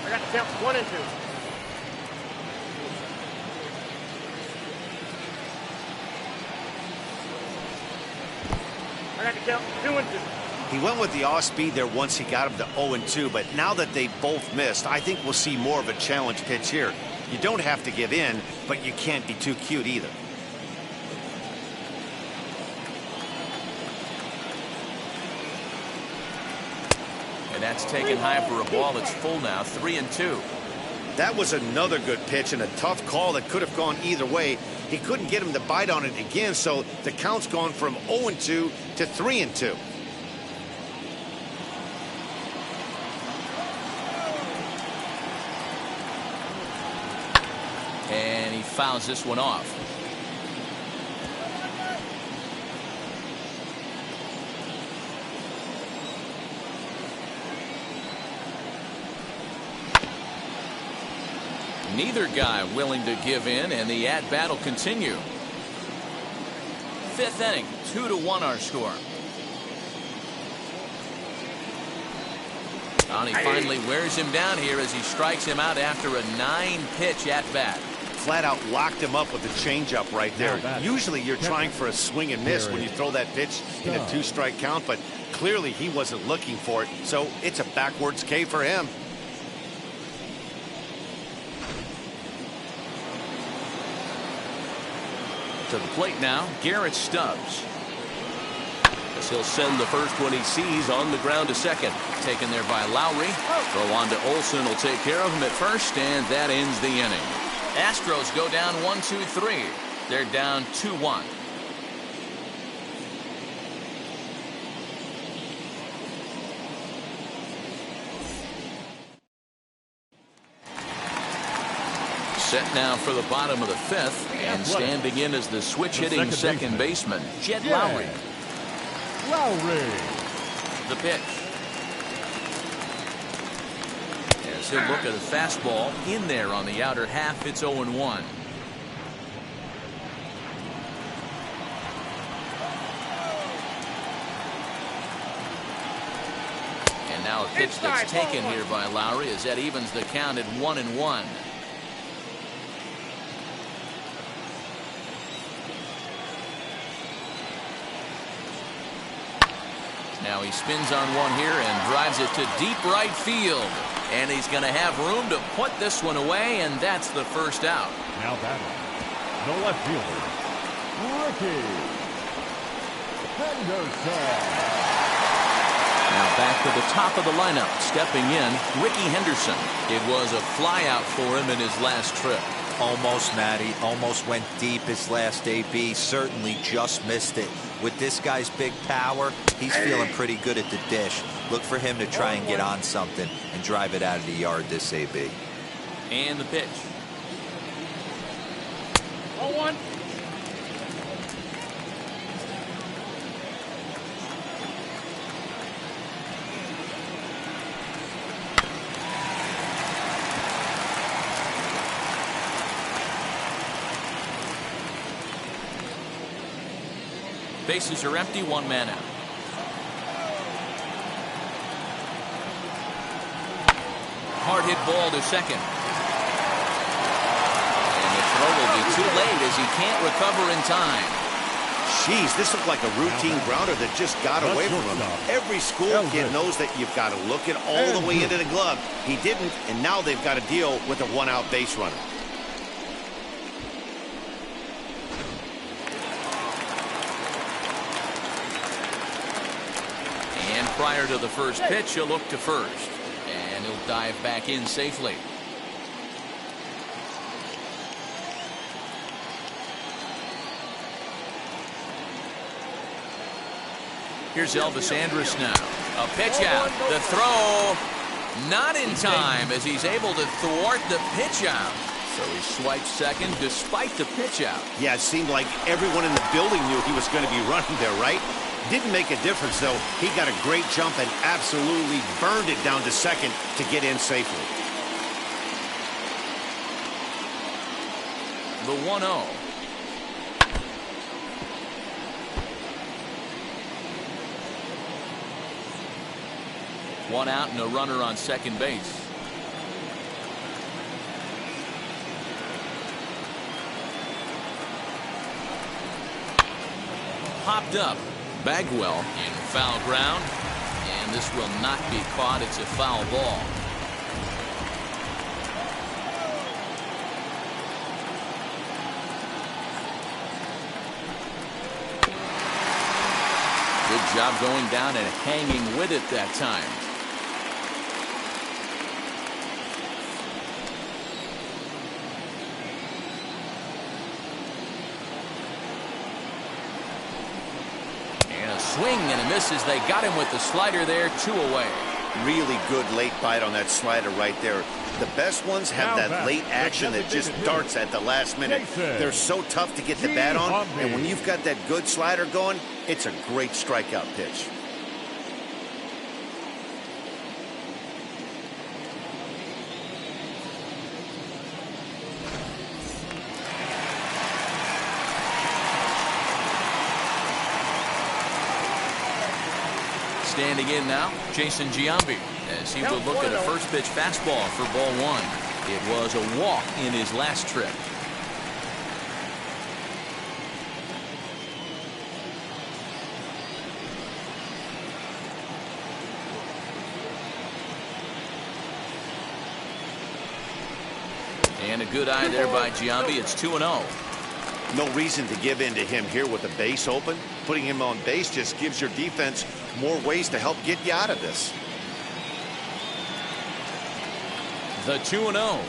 I got the count 1-2. I got the count 2-2. He went with the off speed there once he got him to 0-2, but now that they both missed, I think we'll see more of a challenge pitch here. You don't have to give in, but you can't be too cute either. And that's taken high for a ball. It's full now, 3-2. That was another good pitch and a tough call that could have gone either way. He couldn't get him to bite on it again, so the count's gone from 0-2 to 3-2. And he fouls this one off. Neither guy willing to give in, and the at-bat will continue. 5th inning, 2-1 our score. Well, he finally wears him down here as he strikes him out after a 9-pitch at-bat. Flat out locked him up with the changeup right there. Usually you're trying for a swing and miss when you throw that pitch in a 2-strike count, but clearly he wasn't looking for it, so it's a backwards K for him. To the plate now, Garrett Stubbs. As he'll send the first one he sees on the ground to second. Taken there by Lowry. Throw on to Olson will take care of him at first, and that ends the inning. Astros go down 1-2-3. They're down 2-1. Set now for the bottom of the 5th, and standing in as the switch-hitting second baseman, Jed Lowry. The pitch. As he'll look at a fastball in there on the outer half, it's 0-1. And now a pitch that's taken here by Lowry as that evens the count at 1-1. Now he spins on one here and drives it to deep right field. And he's going to have room to put this one away, and that's the first out. Now batting, the left fielder, Ricky Henderson. Now back to the top of the lineup. Stepping in, Ricky Henderson. It was a flyout for him in his last trip. Almost, Matty. Almost went deep his last AB. Certainly just missed it. With this guy's big power, he's feeling pretty good at the dish. Look for him to try and get on something and drive it out of the yard this AB. And the pitch. 0-1. Bases are empty, 1 man out. Hard hit ball to second. And the throw will be too late as he can't recover in time. Jeez, this looked like a routine grounder that just got away from him. Every school kid knows that you've got to look it all the way into the glove. He didn't, and now they've got to deal with a 1-out base runner. Prior to the first pitch, he'll look to first, and he'll dive back in safely. Here's Elvis Andrus now. A pitch out. The throw not in time as he's able to thwart the pitch out. So he swipes second despite the pitch out. Yeah, it seemed like everyone in the building knew he was going to be running there, right? Didn't make a difference, though. He got a great jump and absolutely burned it down to second to get in safely. The 1-0. One out and a runner on second base. Popped up. Bagwell in foul ground, and this will not be caught. It's a foul ball. Good job going down and hanging with it that time. Swing and a miss as they got him with the slider there, 2 away. Really good late bite on that slider right there. The best ones have that late action that just darts at the last minute. They're so tough to get the bat on, and when you've got that good slider going, it's a great strikeout pitch. Standing in now, Jason Giambi. as he would look at a first pitch fastball for ball one. It was a walk in his last trip. And a good eye there by Giambi. It's 2-0. No reason to give in to him here with the base open. Putting him on base just gives your defense more ways to help get you out of this. The 2-0.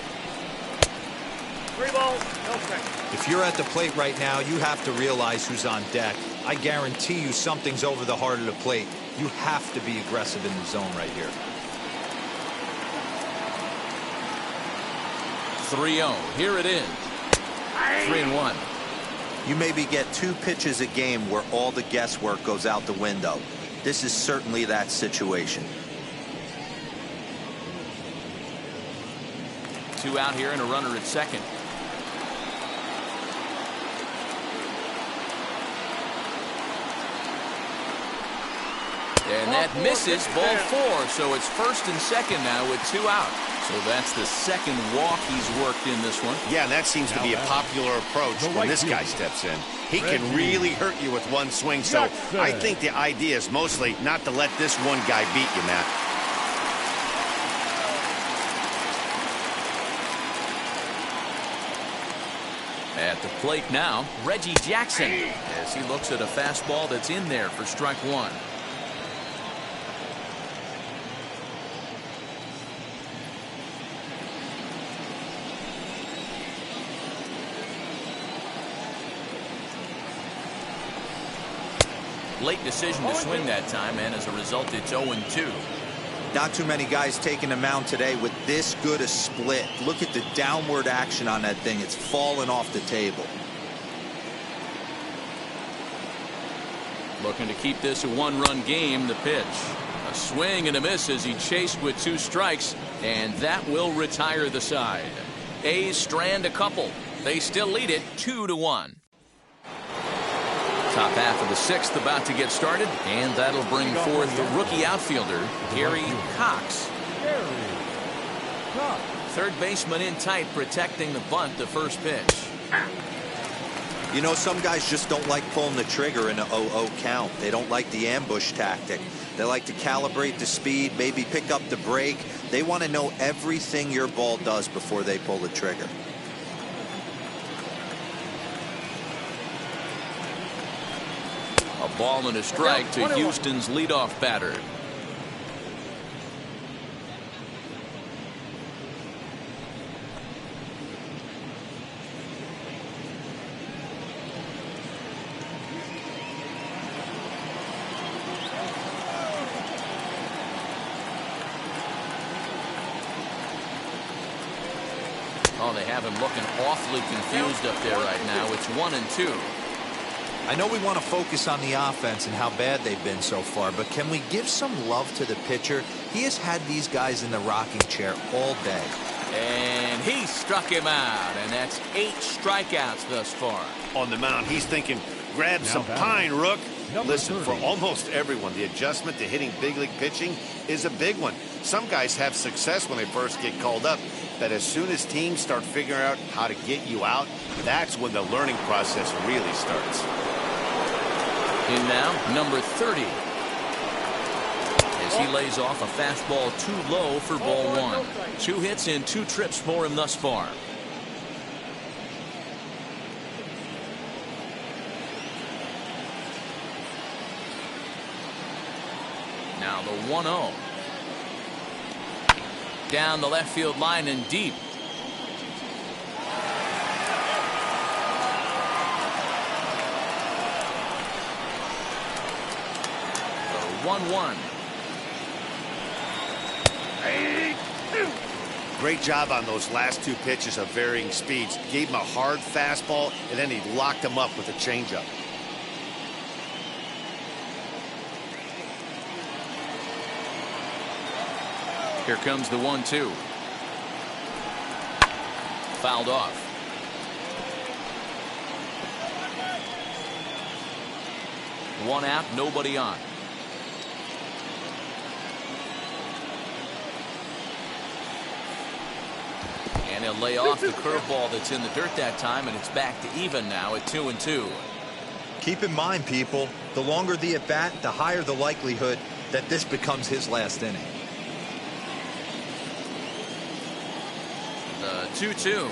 3 balls, no strikes. If you're at the plate right now, you have to realize who's on deck. I guarantee you something's over the heart of the plate. You have to be aggressive in the zone right here. 3-0. Here it is. 3-1. You maybe get 2 pitches a game where all the guesswork goes out the window. This is certainly that situation. 2 out here and a runner at second. And that misses, ball 4. So it's first and second now with 2 out. So that's the second walk he's worked in this one. Yeah, and that seems to be a popular approach when this guy steps in. He can really hurt you with one swing. So I think the idea is mostly not to let this one guy beat you, Matt. At the plate now, Reggie Jackson, as he looks at a fastball that's in there for strike 1. Late decision to swing that time, and as a result, it's 0-2. Not too many guys taking the mound today with this good a split. Look at the downward action on that thing. It's falling off the table. Looking to keep this a 1-run game. The pitch, a swing and a miss as he chased with 2 strikes, and that will retire the side. A's strand a couple. They still lead it 2-1. Top half of the 6th about to get started, and that'll bring forth the rookie outfielder, Gary Cox. Third baseman in tight, protecting the bunt, the first pitch. You know, some guys just don't like pulling the trigger in a 0-0 count. They don't like the ambush tactic. They like to calibrate the speed, maybe pick up the brake. They want to know everything your ball does before they pull the trigger. A ball and a strike to Houston's leadoff batter. Oh, they have him looking awfully confused up there right now. It's 1-2. I know we want to focus on the offense and how bad they've been so far, but can we give some love to the pitcher? He has had these guys in the rocking chair all day. And he struck him out, and that's 8 strikeouts thus far. On the mound, he's thinking, grab some pine, Rook. Listen, for almost everyone, the adjustment to hitting big league pitching is a big one. Some guys have success when they first get called up, but as soon as teams start figuring out how to get you out, that's when the learning process really starts. In now, number 30. As he lays off a fastball too low for ball 1. 2 hits and 2 trips for him thus far. Now the 1-0. Down the left field line and deep. 1-1. Great job on those last 2 pitches of varying speeds. Gave him a hard fastball, and then he locked him up with a changeup. Here comes the 1-2. Fouled off. One out, nobody on. And he'll lay off the curveball that's in the dirt that time, and it's back to even now at 2-2. Keep in mind, people, the longer the at-bat, the higher the likelihood that this becomes his last inning. The 2-2.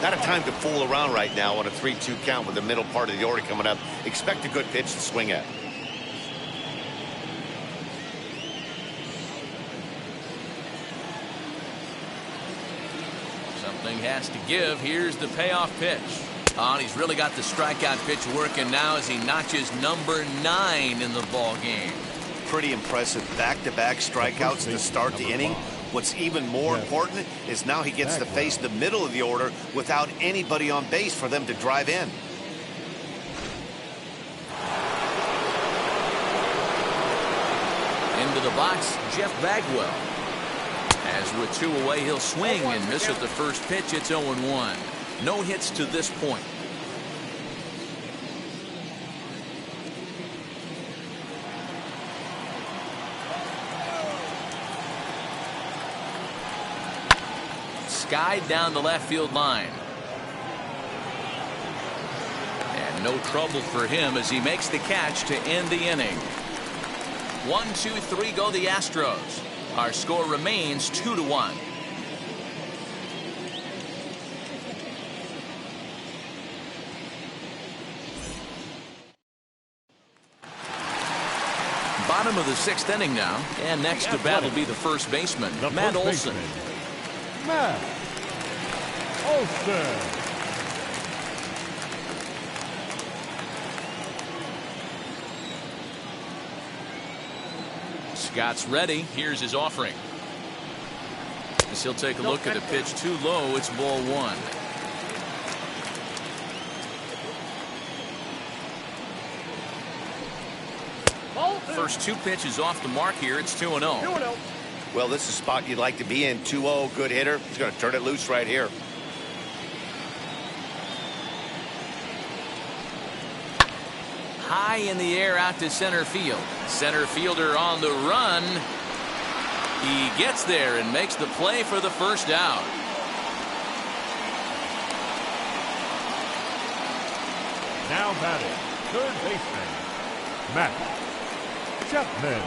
Not a time to fool around right now on a 3-2 count with the middle part of the order coming up. Expect a good pitch to swing at. Something has to give. Here's the payoff pitch. Oh, and he's really got the strikeout pitch working now as he notches number 9 in the ball game. Pretty impressive back-to-back strikeouts to start the inning. What's even more important is now he gets to face the middle of the order without anybody on base for them to drive in. Into the box, Jeff Bagwell. As with 2 away, he'll swing and miss at the first pitch. It's 0-1. No hits to this point. Skied down the left field line. And no trouble for him as he makes the catch to end the inning. 1, 2, 3 go the Astros. Our score remains 2-1. Bottom of the 6th inning now, and next to bat will be the first baseman, Matt Olson. Matt Olson. Scott's ready. Here's his offering. As he'll take a look at a pitch too low. It's ball 1. First 2 pitches off the mark here. It's 2-0. Well, this is a spot you'd like to be in. 2-0, good hitter. He's going to turn it loose right here. High in the air out to center field. Center fielder on the run. He gets there and makes the play for the first out. Now batting, third baseman, Matt Chapman.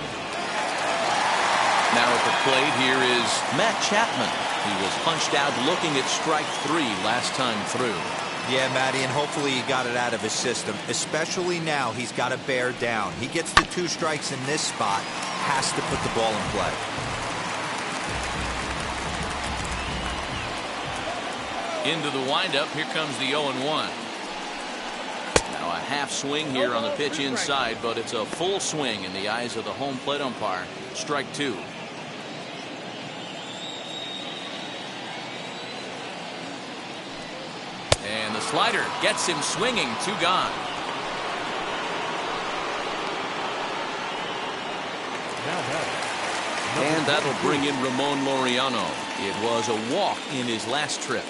Now at the plate here is Matt Chapman. He was punched out looking at strike 3 last time through. Yeah, Matty, and hopefully he got it out of his system. Especially now, he's got to bear down. He gets the 2 strikes in this spot, has to put the ball in play. Into the windup, here comes the 0-1. Now a half swing here on the pitch inside, but it's a full swing in the eyes of the home plate umpire. Strike 2. And the slider gets him swinging. 2 gone. And that'll bring in Ramon Laureano. It was a walk in his last trip.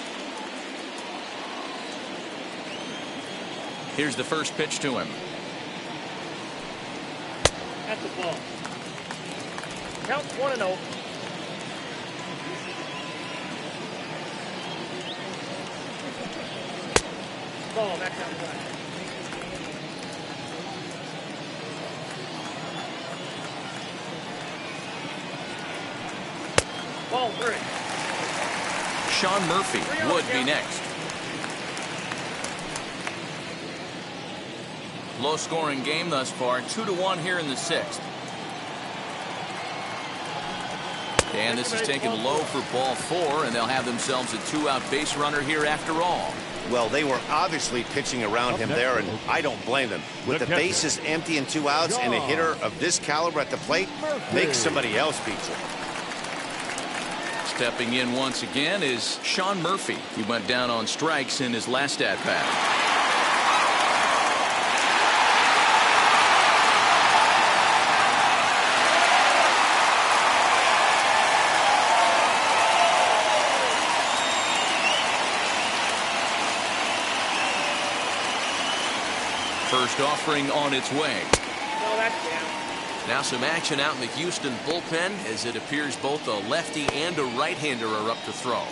Here's the first pitch to him. At the ball. Count 1-0. Ball, that's outside. Ball 3. Sean Murphy would be next. Low scoring game thus far. 2-1 here in the 6th. And this is taken low for ball 4, and they'll have themselves a 2-out base runner here after all. Well, they were obviously pitching around him there, and I don't blame them. With the bases empty and 2 outs and a hitter of this caliber at the plate, make somebody else beat you. Stepping in once again is Sean Murphy. He went down on strikes in his last at-bat. First offering on its way. No, that's down. Now some action out in the Houston bullpen as it appears both a lefty and a right-hander are up to throw.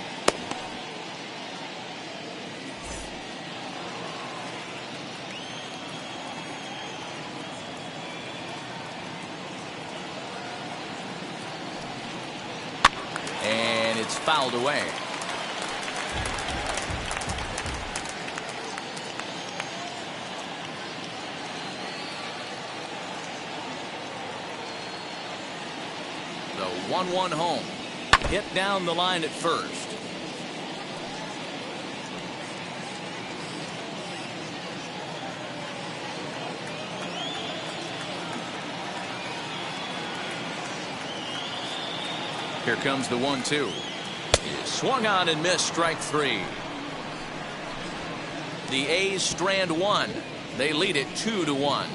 And it's fouled away. The 1-1 home. Hit down the line at first. Here comes the 1-2. Swung on and missed, strike three. The A's strand one. They lead it 2-1.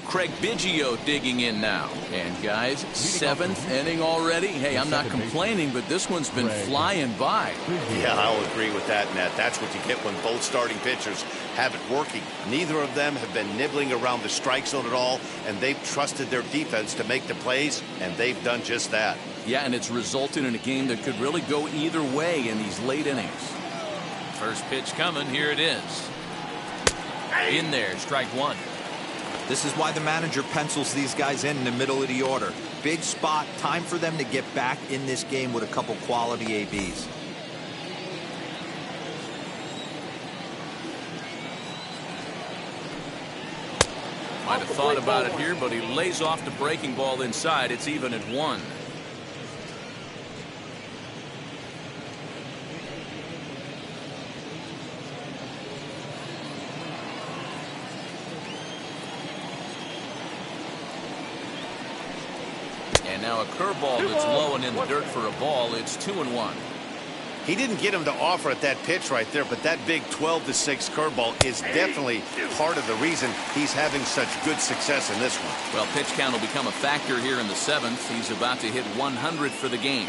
Craig Biggio digging in now. And guys, 7th inning already. Hey, I'm not complaining, but this one's been flying by. Yeah, I'll agree with that, Matt. That's what you get when both starting pitchers have it working. Neither of them have been nibbling around the strike zone at all, and they've trusted their defense to make the plays, and they've done just that. Yeah, and it's resulted in a game that could really go either way in these late innings. First pitch coming. Here it is. In there, strike one. This is why the manager pencils these guys in the middle of the order. Big spot, time for them to get back in this game with a couple quality ABs. Might have thought about it here, but he lays off the breaking ball inside. It's even at 1. And now a curveball that's low and in the dirt for a ball. It's 2-1. He didn't get him to offer at that pitch right there, but that big 12-6 curveball is definitely part of the reason he's having such good success in this one. Well, pitch count will become a factor here in the 7th. He's about to hit 100 for the game.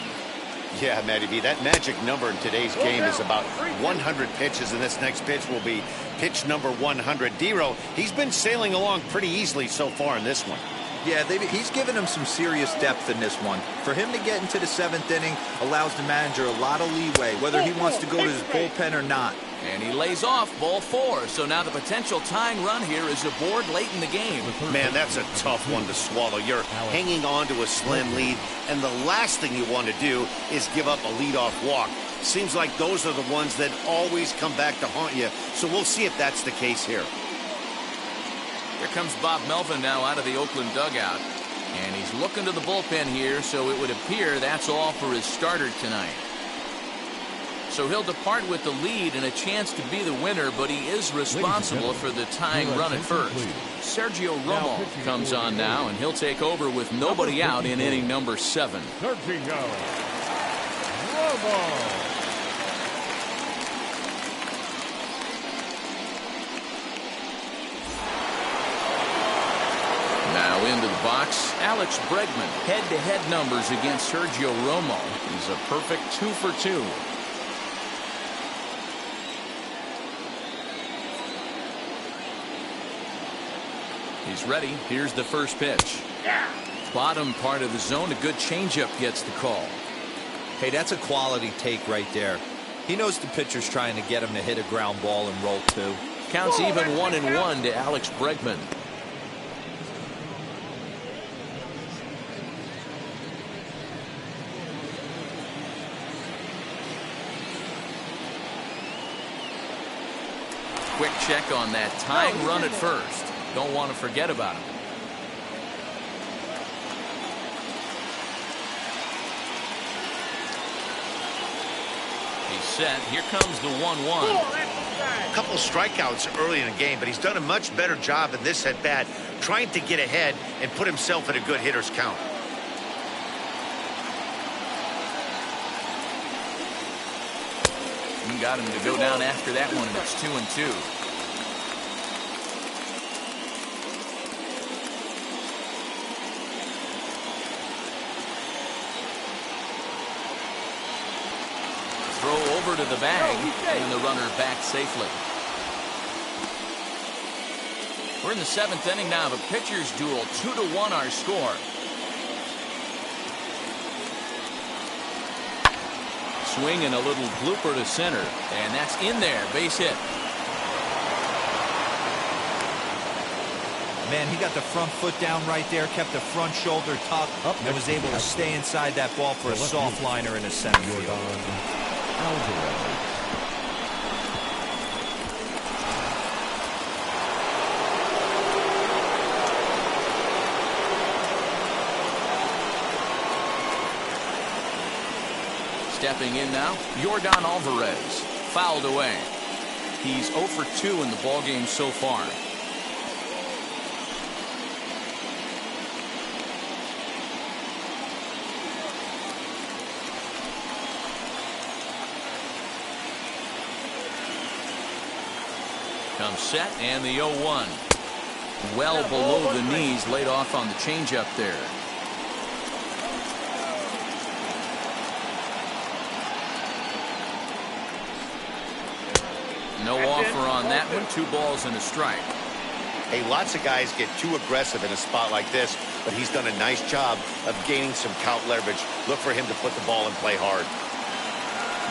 Yeah, Matty B, that magic number in today's game is about 100 pitches, and this next pitch will be pitch number 100. Dero, he's been sailing along pretty easily so far in this one. Yeah, he's given him some serious depth in this one. For him to get into the 7th inning allows the manager a lot of leeway, whether he wants to go to his bullpen or not. And he lays off ball 4. So now the potential tying run here is aboard late in the game. Man, that's a tough one to swallow. You're hanging on to a slim lead, and the last thing you want to do is give up a leadoff walk. Seems like those are the ones that always come back to haunt you. So we'll see if that's the case here. Here comes Bob Melvin now out of the Oakland dugout. And he's looking to the bullpen here, so it would appear that's all for his starter tonight. So he'll depart with the lead and a chance to be the winner, but he is responsible for the tying run at first. Sergio Romo comes on now, and he'll take over with nobody out in inning number 7. Sergio Romo. Now into the box, Alex Bregman. Head-to-head numbers against Sergio Romo. He's a perfect 2 for 2. He's ready. Here's the first pitch. Bottom part of the zone. A good changeup gets the call. Hey, that's a quality take right there. He knows the pitcher's trying to get him to hit a ground ball and roll 2. Counts even 1-1 to Alex Bregman. Quick check on that tying run at first. Don't want to forget about him. He's set. Here comes the 1-1. A couple strikeouts early in the game, but he's done a much better job in this at-bat trying to get ahead and put himself in a good hitter's count. You got him to go down after that one, and it's 2-2. Throw over over to the bag, and the runner back safely. We're in the 7th inning now of a pitcher's duel. 2-1 our score. Swing and a little blooper to center, and that's in there. Base hit. Man, he got the front foot down right there, kept the front shoulder tucked, and was able to stay inside that ball for a soft liner in the center field. Stepping in now, Yordan Alvarez. Fouled away. He's 0 for 2 in the ballgame so far. Comes set, and the 0-1. Well below the knees, laid off on the changeup there. No offer on that one. 2 balls and a strike. Hey, lots of guys get too aggressive in a spot like this, but he's done a nice job of gaining some count leverage. Look for him to put the ball and play hard.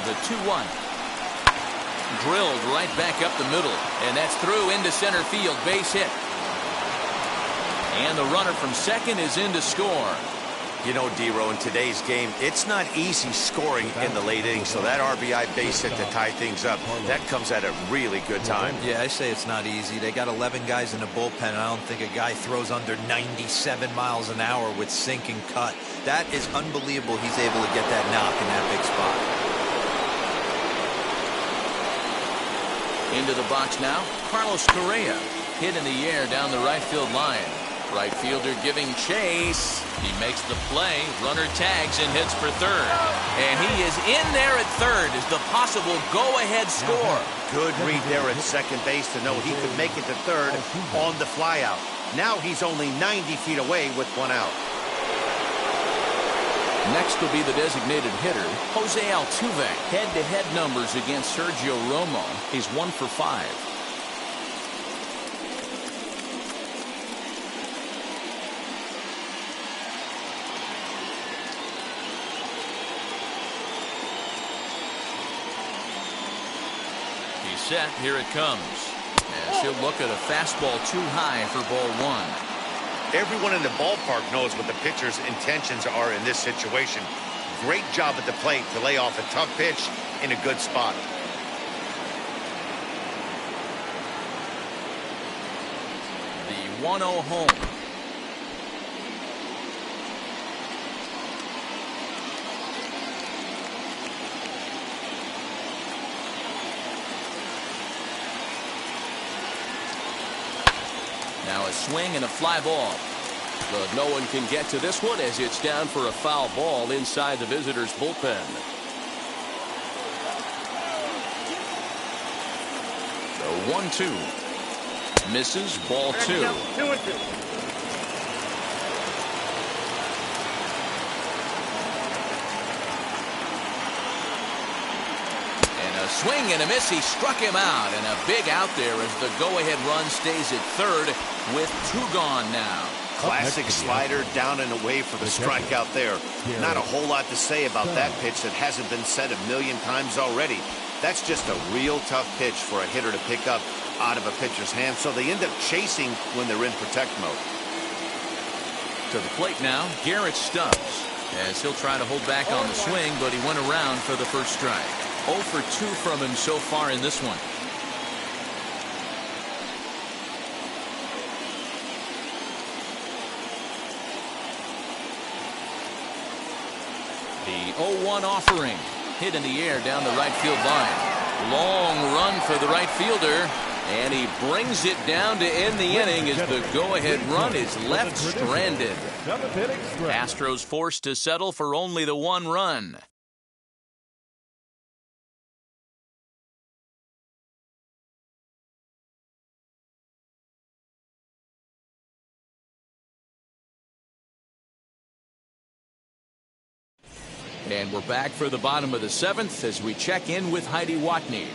The 2-1. Drilled right back up the middle, and that's through into center field. Base hit. And the runner from second is in to score. You know, D-Row, in today's game, it's not easy scoring in the late innings, so that RBI base hit to tie things up, that comes at a really good time. Yeah, I say it's not easy. They got 11 guys in the bullpen, and I don't think a guy throws under 97 miles an hour with sink and cut. That is unbelievable he's able to get that knock in that big spot. Into the box now, Carlos Correa. Hit in the air down the right field line. Right fielder giving chase. He makes the play. Runner tags and hits for third. And he is in there at third as the possible go-ahead score. Good read there at second base to know he could make it to third on the flyout. Now he's only 90 feet away with 1 out. Next will be the designated hitter, Jose Altuve. Head-to-head numbers against Sergio Romo. He's 1 for 5. He's set. Here it comes. As he'll look at a fastball too high for ball 1. Everyone in the ballpark knows what the pitcher's intentions are in this situation. Great job at the plate to lay off a tough pitch in a good spot. The 1-0 home. Now a swing and a fly ball. But no one can get to this one as it's down for a foul ball inside the visitors' bullpen. The 1-2. Misses, ball 2. 2-2. Swing and a miss. He struck him out, and a big out there as the go-ahead run stays at third with 2 gone now. Classic slider down and away for the strikeout there. Not a whole lot to say about that pitch that hasn't been said a million times already. That's just a real tough pitch for a hitter to pick up out of a pitcher's hand, so they end up chasing when they're in protect mode. To the plate now, Garrett Stubbs, as he'll try to hold back on the swing, but he went around for the first strike. 0 for 2 from him so far in this one. The 0-1 offering. Hit in the air down the right field line. Long run for the right fielder. And he brings it down to end the inning as the go-ahead run is left stranded. Astros forced to settle for only the 1 run. And we're back for the bottom of the 7th as we check in with Heidi Watney.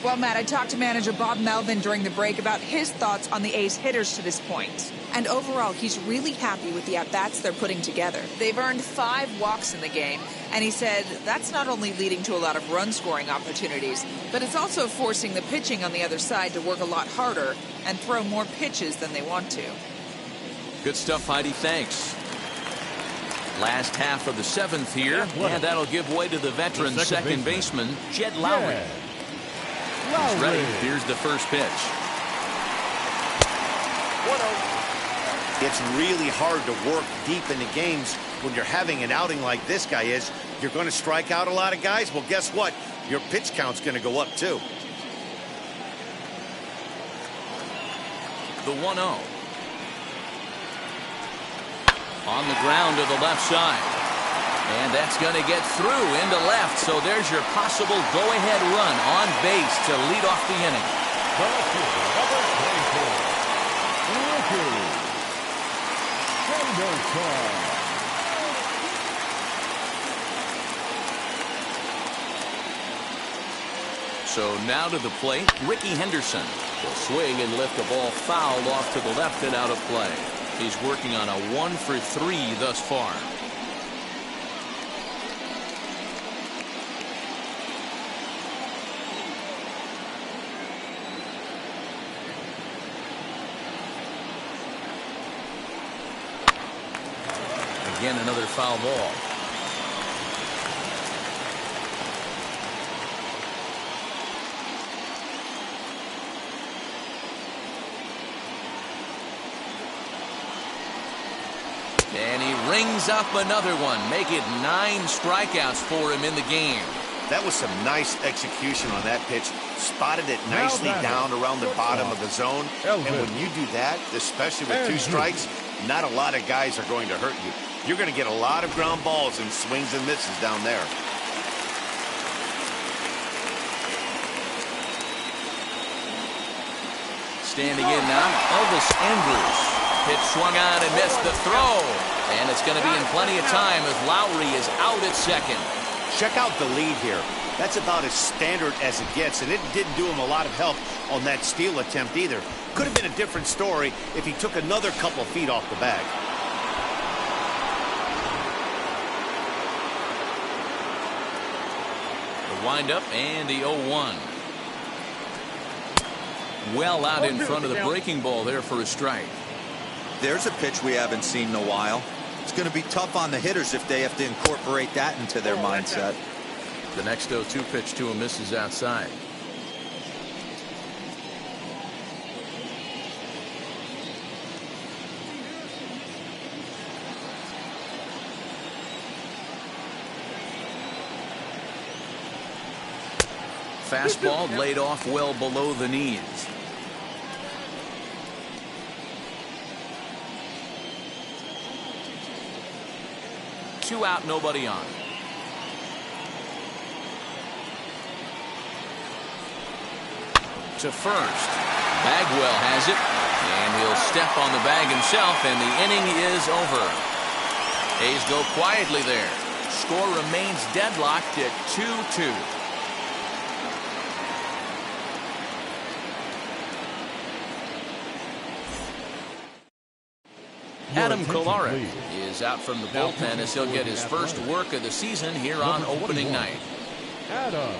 Well, Matt, I talked to manager Bob Melvin during the break about his thoughts on the A's hitters to this point. And overall, he's really happy with the at-bats they're putting together. They've earned 5 walks in the game, and he said that's not only leading to a lot of run-scoring opportunities, but it's also forcing the pitching on the other side to work a lot harder and throw more pitches than they want to. Good stuff, Heidi. Thanks. Last half of the 7th here, and that'll give way to the veteran second baseman, Jed Lowry. Yeah. He's ready. Here's the first pitch. 1-0. It's really hard to work deep into games when you're having an outing like this guy is. You're going to strike out a lot of guys. Well, guess what? Your pitch count's going to go up, too. The 1-0. On the ground to the left side. And that's going to get through into left. So there's your possible go-ahead run on base to lead off the inning. Number 24, rookie, Henderson. So now to the plate, Ricky Henderson will swing and lift the ball foul off to the left and out of play. He's working on a 1-for-3 thus far. Again, another foul ball. And he rings up another one. Make it 9 strikeouts for him in the game. That was some nice execution on that pitch. Spotted it nicely down around the bottom of the zone. And when you do that, especially with 2 strikes, not a lot of guys are going to hurt you. You're going to get a lot of ground balls and swings and misses down there. Standing in now, Elvis Andrus. Pitch swung on and missed the throw. And it's going to be in plenty of time as Lowry is out at second. Check out the lead here. That's about as standard as it gets, and it didn't do him a lot of help on that steal attempt either. Could have been a different story if he took another couple of feet off the bag. The windup and the 0-1. Well out in front of the breaking ball there for a strike. There's a pitch we haven't seen in a while. It's going to be tough on the hitters if they have to incorporate that into their mindset. The next 0-2 pitch to him misses outside. Fastball laid off well below the knees. Two out, nobody on. To first. Bagwell has it, and he'll step on the bag himself, and the inning is over. A's go quietly there. Score remains deadlocked at 2-2. Adam Kolarek is out from the bullpen as he'll get his first work of the season here on opening night. Adam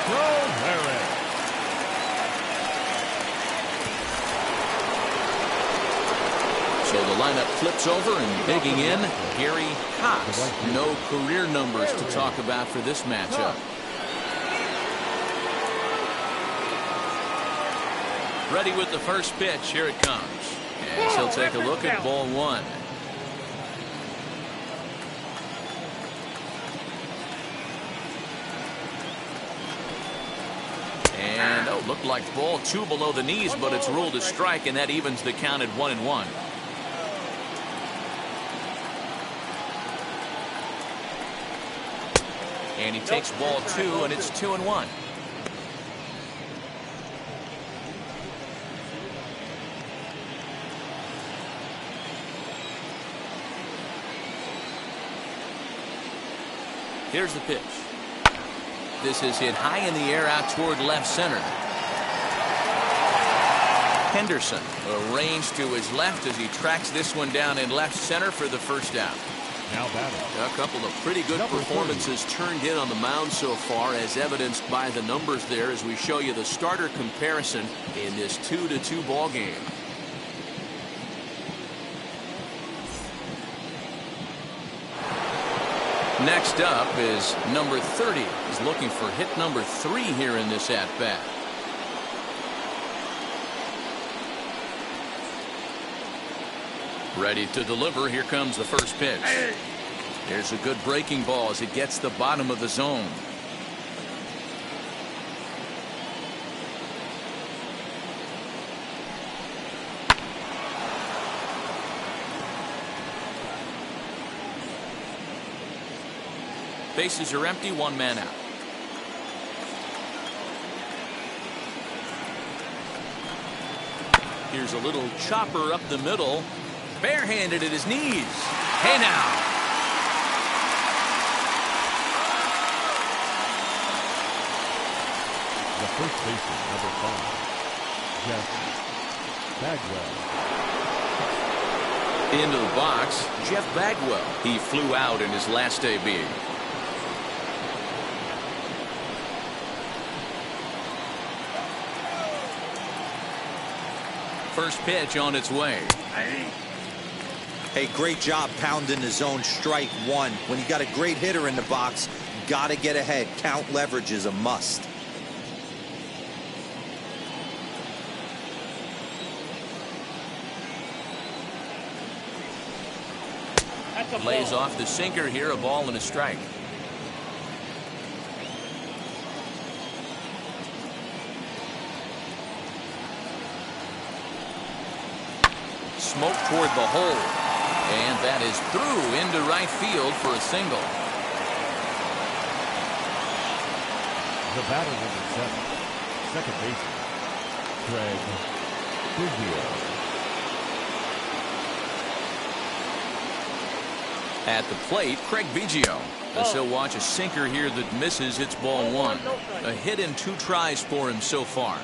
Kolarek. So the lineup flips over and digging in, Gary Cox. No career numbers to talk about for this matchup. Ready with the first pitch. Here it comes. As he'll take a look at ball 1. And looked like ball 2 below the knees, but it's ruled a strike, and that evens the count at 1-1. And he takes ball 2, and it's 2-1. Here's the pitch. This is hit high in the air out toward left center. Henderson arranged to his left as he tracks this one down in left center for the first out. Now batting. A couple of pretty good performances turned in on the mound so far, as evidenced by the numbers there as we show you the starter comparison in this 2-2 ball game. Next up is number 30. He's looking for hit number 3 here in this at-bat. Ready to deliver. Here comes the first pitch. Here's a good breaking ball as it gets the bottom of the zone. Bases are empty, one man out. Here's a little chopper up the middle. Barehanded at his knees. Hey now. The first baseman, number 5, Jeff Bagwell. Into the box, Jeff Bagwell. He flew out in his last AB. First pitch on its way. Hey, great job pounding the zone. Strike one. When you got a great hitter in the box, got to get ahead. Count leverage is a must. Lays off the sinker here, a ball and a strike. Smoke toward the hole. And that is through into right field for a single. The batter, number 7, second baseman, Craig Biggio. At the plate, Craig Biggio. As he'll watch a sinker here that misses. It's ball 1. A hit in 2 tries for him so far.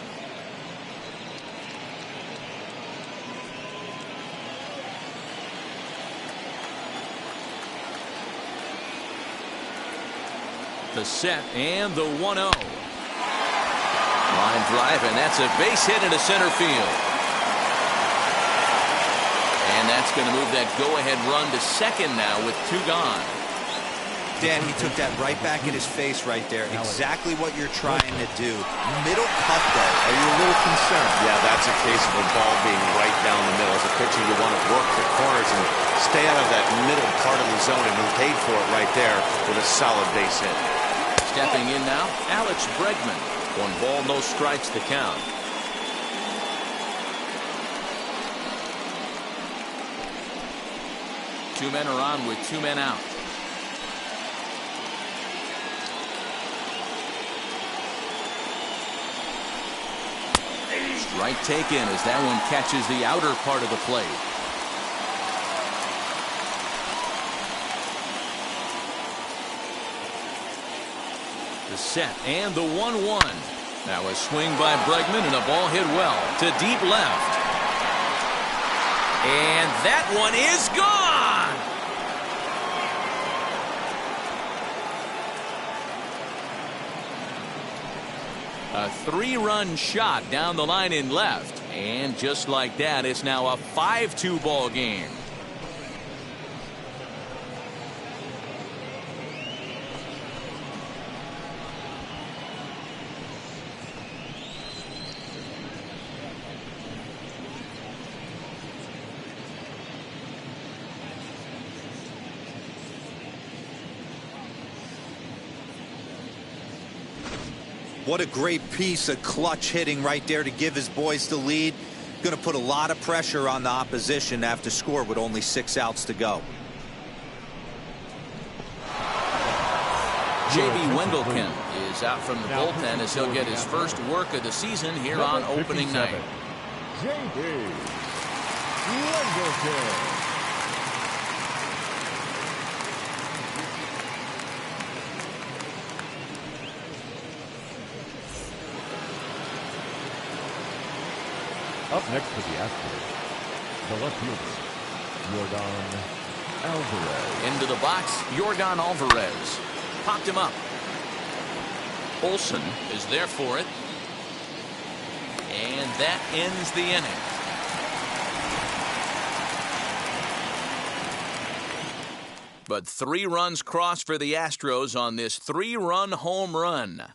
The set and the 1-0. Line drive, and that's a base hit into center field. And that's going to move that go-ahead run to second now with 2 gone. Dan, he took that right back in his face right there. Exactly what you're trying to do. Middle cut, though. Are you a little concerned? Yeah, that's a case of a ball being right down the middle. As a pitcher, you want to work the corners and stay out of that middle part of the zone, and he paid for it right there with a solid base hit. Stepping in now, Alex Bregman. 1 ball, no strikes to count. Two men are on with 2 men out. Strike taken as that one catches the outer part of the plate. The set and the 1-1. Now a swing by Bregman and a ball hit well to deep left. And that one is gone. A 3-run shot down the line in left. And just like that, it's now a 5-2 ball game. What a great piece of clutch hitting right there to give his boys the lead. Going to put a lot of pressure on the opposition to have to score with only 6 outs to go. J.B. Wendelken is out from the bullpen as he'll get his first work of the season here on opening night. J.B. Wendelken. Up next for the Astros, the left fielder, Yordan Alvarez. Into the box, Yordan Alvarez. Popped him up. Olson is there for it. And that ends the inning. But 3 runs crossed for the Astros on this 3-run home run.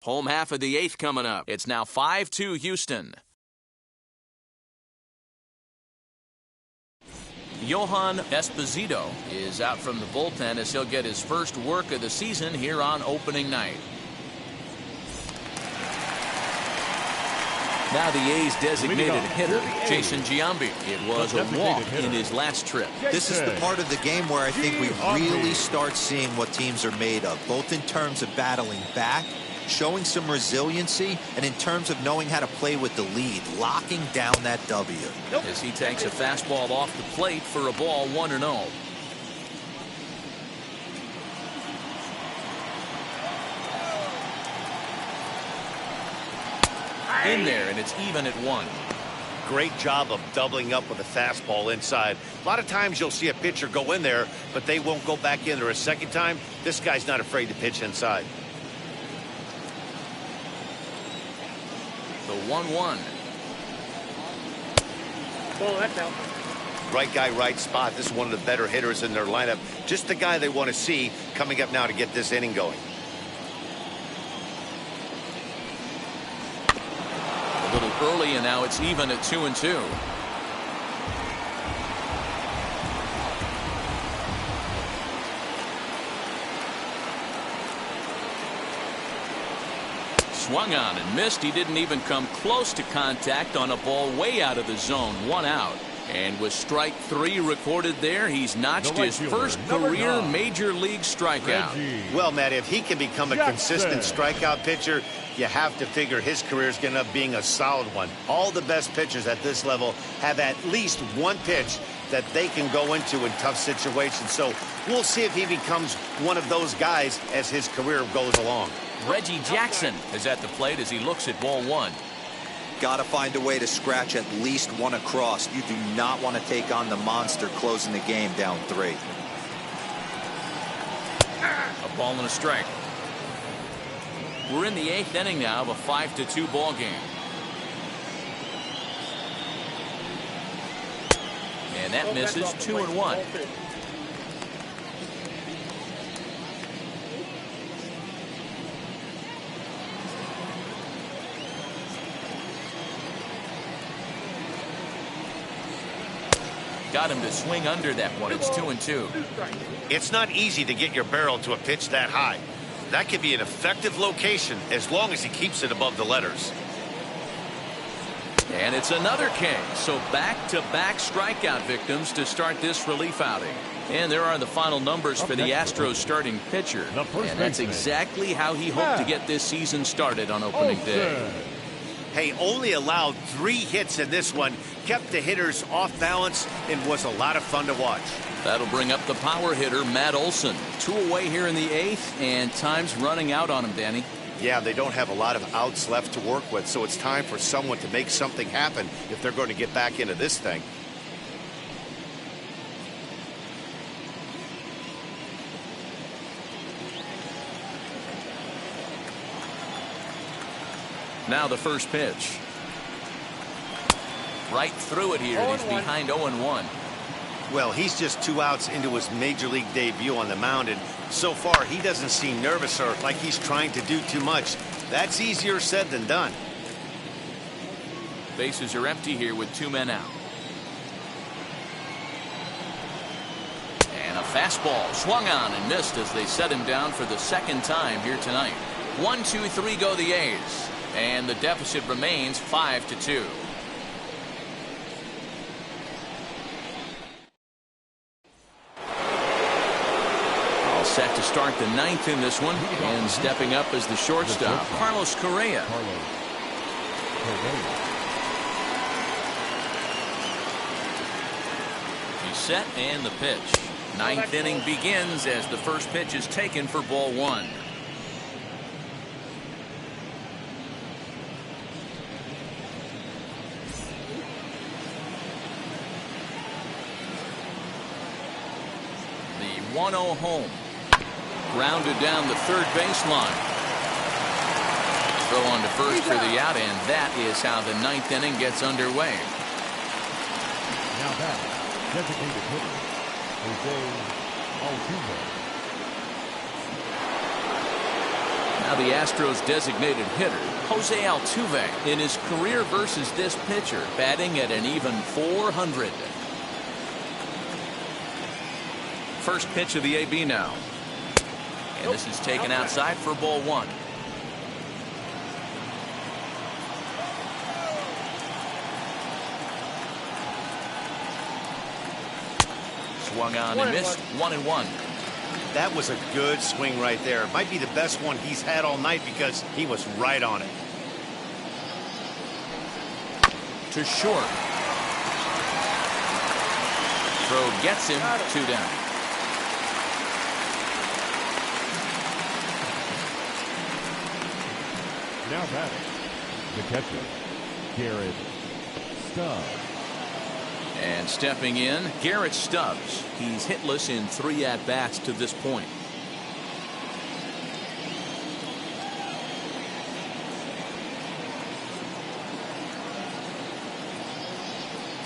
Home half of the 8th coming up. It's now 5-2 Houston. Johan Esposito is out from the bullpen as he'll get his first work of the season here on opening night. Now the A's designated hitter, Jason Giambi. It was a walk in his last trip. This is the part of the game where I think we really start seeing what teams are made of, both in terms of battling back, showing some resiliency, and in terms of knowing how to play with the lead, locking down that W. As he takes a fastball off the plate for a ball 1-0. In there, and it's even at 1. Great job of doubling up with a fastball inside. A lot of times you'll see a pitcher go in there, but they won't go back in there a second time. This guy's not afraid to pitch inside. The 1-1. Oh, that's out. Right guy, right spot. This is one of the better hitters in their lineup. Just the guy they want to see coming up now to get this inning going. A little early, and now it's even at 2-2. Swung on and missed. He didn't even come close to contact on a ball way out of the zone. 1 out. And with strike 3 recorded there, he's notched his first career major league strikeout. Well, Matt, if he can become a consistent strikeout pitcher, you have to figure his career is going to end up being a solid one. All the best pitchers at this level have at least one pitch that they can go into in tough situations. So we'll see if he becomes one of those guys as his career goes along. Reggie Jackson is at the plate as he looks at ball 1. Got to find a way to scratch at least one across. You do not want to take on the monster closing the game down 3. A ball and a strike. We're in the 8th inning now of a 5-2 ball game. And that misses. 2-1. Got him to swing under that one. It's 2-2. It's not easy to get your barrel to a pitch that high. That could be an effective location as long as he keeps it above the letters. And it's another K. So back-to-back strikeout victims to start this relief outing. And there are the final numbers for the Astros starting pitcher. And that's exactly how he hoped to get this season started on opening day. Hey, only allowed 3 hits in this one, kept the hitters off balance, and was a lot of fun to watch. That'll bring up the power hitter, Matt Olson. 2 away here in the 8th, and time's running out on him, Danny. Yeah, they don't have a lot of outs left to work with, so it's time for someone to make something happen if they're going to get back into this thing. Now the first pitch. Right through it here. He's behind 0-1. Well, he's just 2 outs into his major league debut on the mound, and so far he doesn't seem nervous or like he's trying to do too much. That's easier said than done. Bases are empty here with 2 men out. And a fastball swung on and missed as they set him down for the 2nd time here tonight. 1-2-3 go the A's. And the deficit remains 5-2. All set to start the 9th in this one. And stepping up as the shortstop, Carlos Correa. He's set and the pitch. 9th inning begins as the first pitch is taken for ball 1. 1-0 home. Grounded down the third baseline. Throw on to first for the out, and that is how the ninth inning gets underway. Now that designated hitter, Jose Altuve. Now the Astros designated hitter, Jose Altuve, in his career versus this pitcher, batting at an even .400. First pitch of the AB now. And this is taken outside for ball one. Swung on and missed. 1-1. That was a good swing right there. It might be the best one he's had all night because he was right on it. To short. Throw gets him. 2 down. Now batting, the catcher, Garrett Stubbs. And stepping in, Garrett Stubbs. He's hitless in 3 at-bats to this point.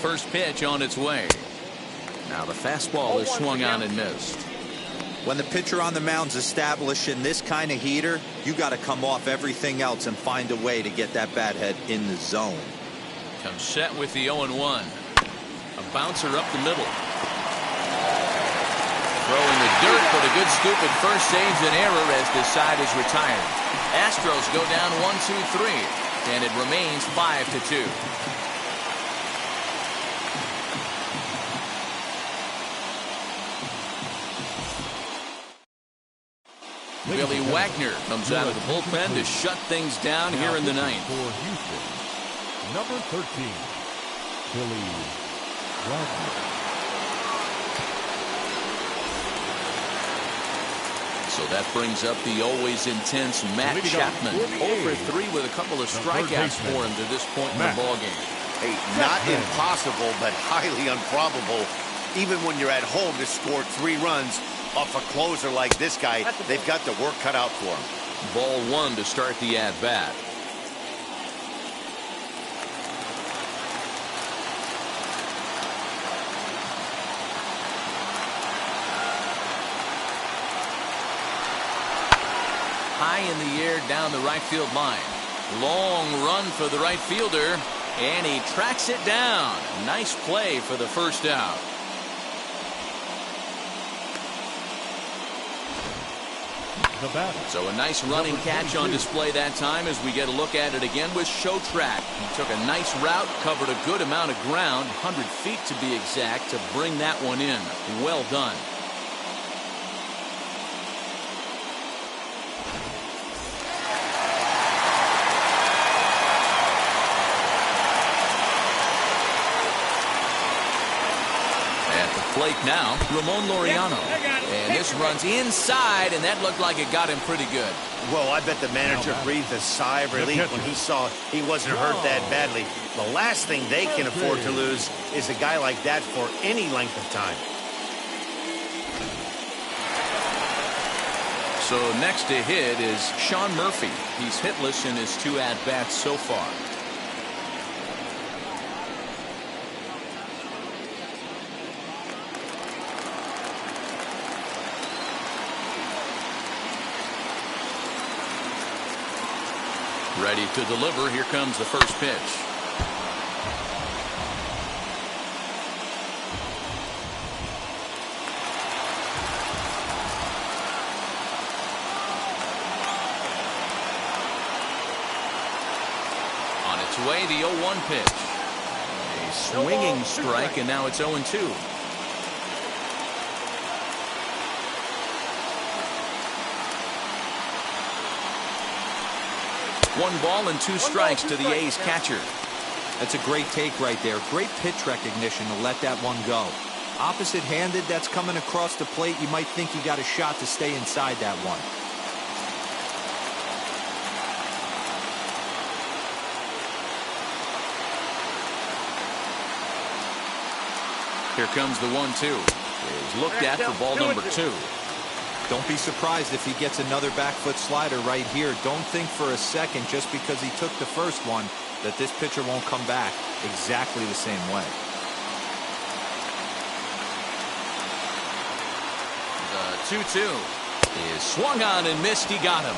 First pitch on its way. Now the fastball is swung on and missed. When the pitcher on the mound's establishing this kind of heater, you got to come off everything else and find a way to get that bat head in the zone. Comes set with the 0-1. A bouncer up the middle. Throwing the dirt, but a good scoop at first saves an error as the side is retired. Astros go down 1-2-3, and it remains 5-2. Billy Wagner comes out of the bullpen to shut things down here in the ninth. For Houston, number 13, Billy Wagner. So that brings up the always intense Matt Chapman. Over 3 with a couple of strikeouts for him to this point in the ballgame. Hey, not impossible, but highly improbable. Even when you're at home to score 3 runs off a closer like this guy, they've got the work cut out for him. Ball 1 to start the at-bat. High in the air down the right field line. Long run for the right fielder, and he tracks it down. Nice play for the first out. So a nice running catch on display that time as we get a look at it again with Show Track. He took a nice route, covered a good amount of ground, 100 feet to be exact, to bring that one in. Well done. Plate now, Ramon Laureano. And this runs inside, and that looked like it got him pretty good. Well, I bet the manager breathed a sigh of relief when he saw he wasn't hurt that badly. The last thing they can afford to lose is a guy like that for any length of time. So next to hit is Sean Murphy. He's hitless in his 2 at-bats so far. Ready to deliver. Here comes the first pitch. On its way, the 0-1 pitch. A swinging strike, and now it's 0-2. One ball and 2 strikes to the A's catcher. That's a great take right there. Great pitch recognition to let that one go. Opposite-handed, that's coming across the plate. You might think you got a shot to stay inside that one. Here comes the 1-2. is looked at for ball number 2. Don't be surprised if he gets another back foot slider right here. Don't think for a second, just because he took the first one, that this pitcher won't come back exactly the same way. The 2-2 is swung on and missed. He got him.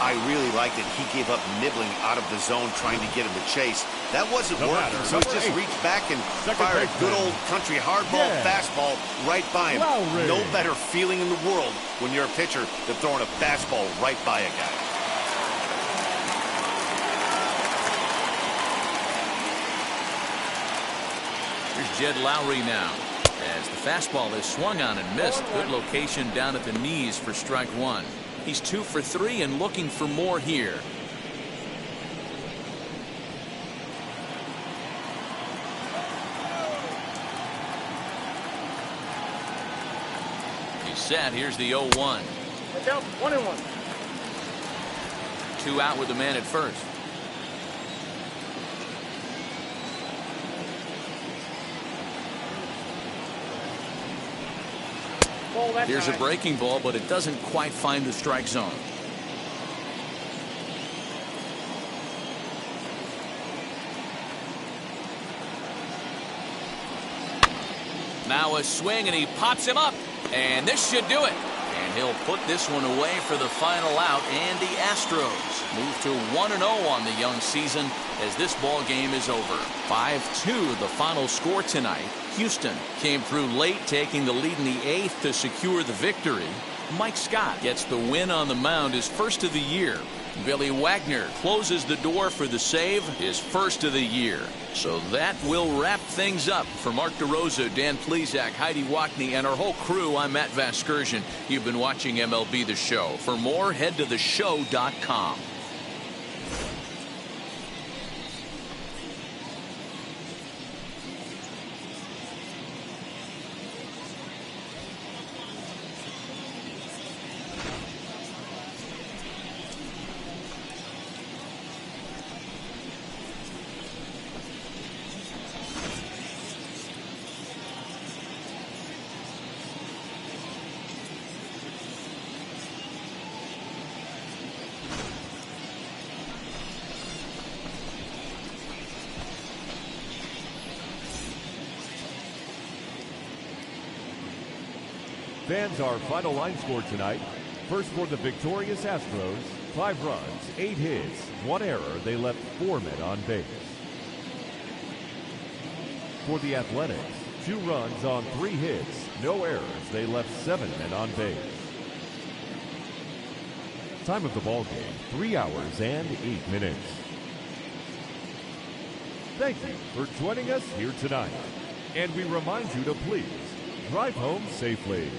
I really liked it. He gave up nibbling out of the zone trying to get him to chase. That wasn't working, so he just reached back and fired a good old country hardball fastball right by him. No better feeling in the world when you're a pitcher than throwing a fastball right by a guy. Here's Jed Lowry now, as the fastball is swung on and missed. Good location down at the knees for strike 1. He's 2 for 3 and looking for more here. He's set. Here's the 0-1. 1-1. 2 out with the man at first. Here's a breaking ball, but it doesn't quite find the strike zone. Now a swing, and he pops him up, and this should do it. And he'll put this one away for the final out, and the Astros move to 1-0 on the young season as this ball game is over. 5-2 the final score tonight. Houston came through late, taking the lead in the 8th to secure the victory. Mike Scott gets the win on the mound, his first of the year. Billy Wagner closes the door for the save, his first of the year. So that will wrap things up. For Mark DeRosa, Dan Plesac, Heidi Wackney, and our whole crew, I'm Matt Vasgersian. You've been watching MLB The Show. For more, head to theshow.com. Fans, our final line score tonight. First for the victorious Astros, 5 runs, 8 hits, 1 error. They left 4 men on base. For the Athletics, 2 runs on 3 hits, no errors. They left 7 men on base. Time of the ball game, 3 hours and 8 minutes. Thank you for joining us here tonight. And we remind you to please drive home safely.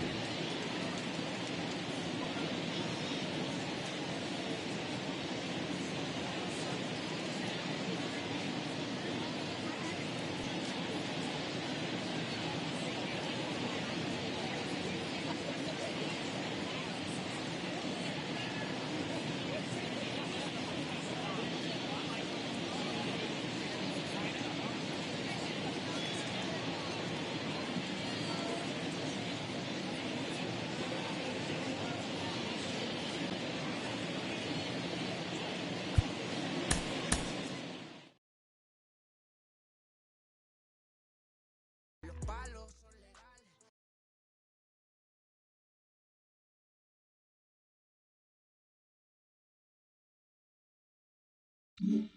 Mm-hmm.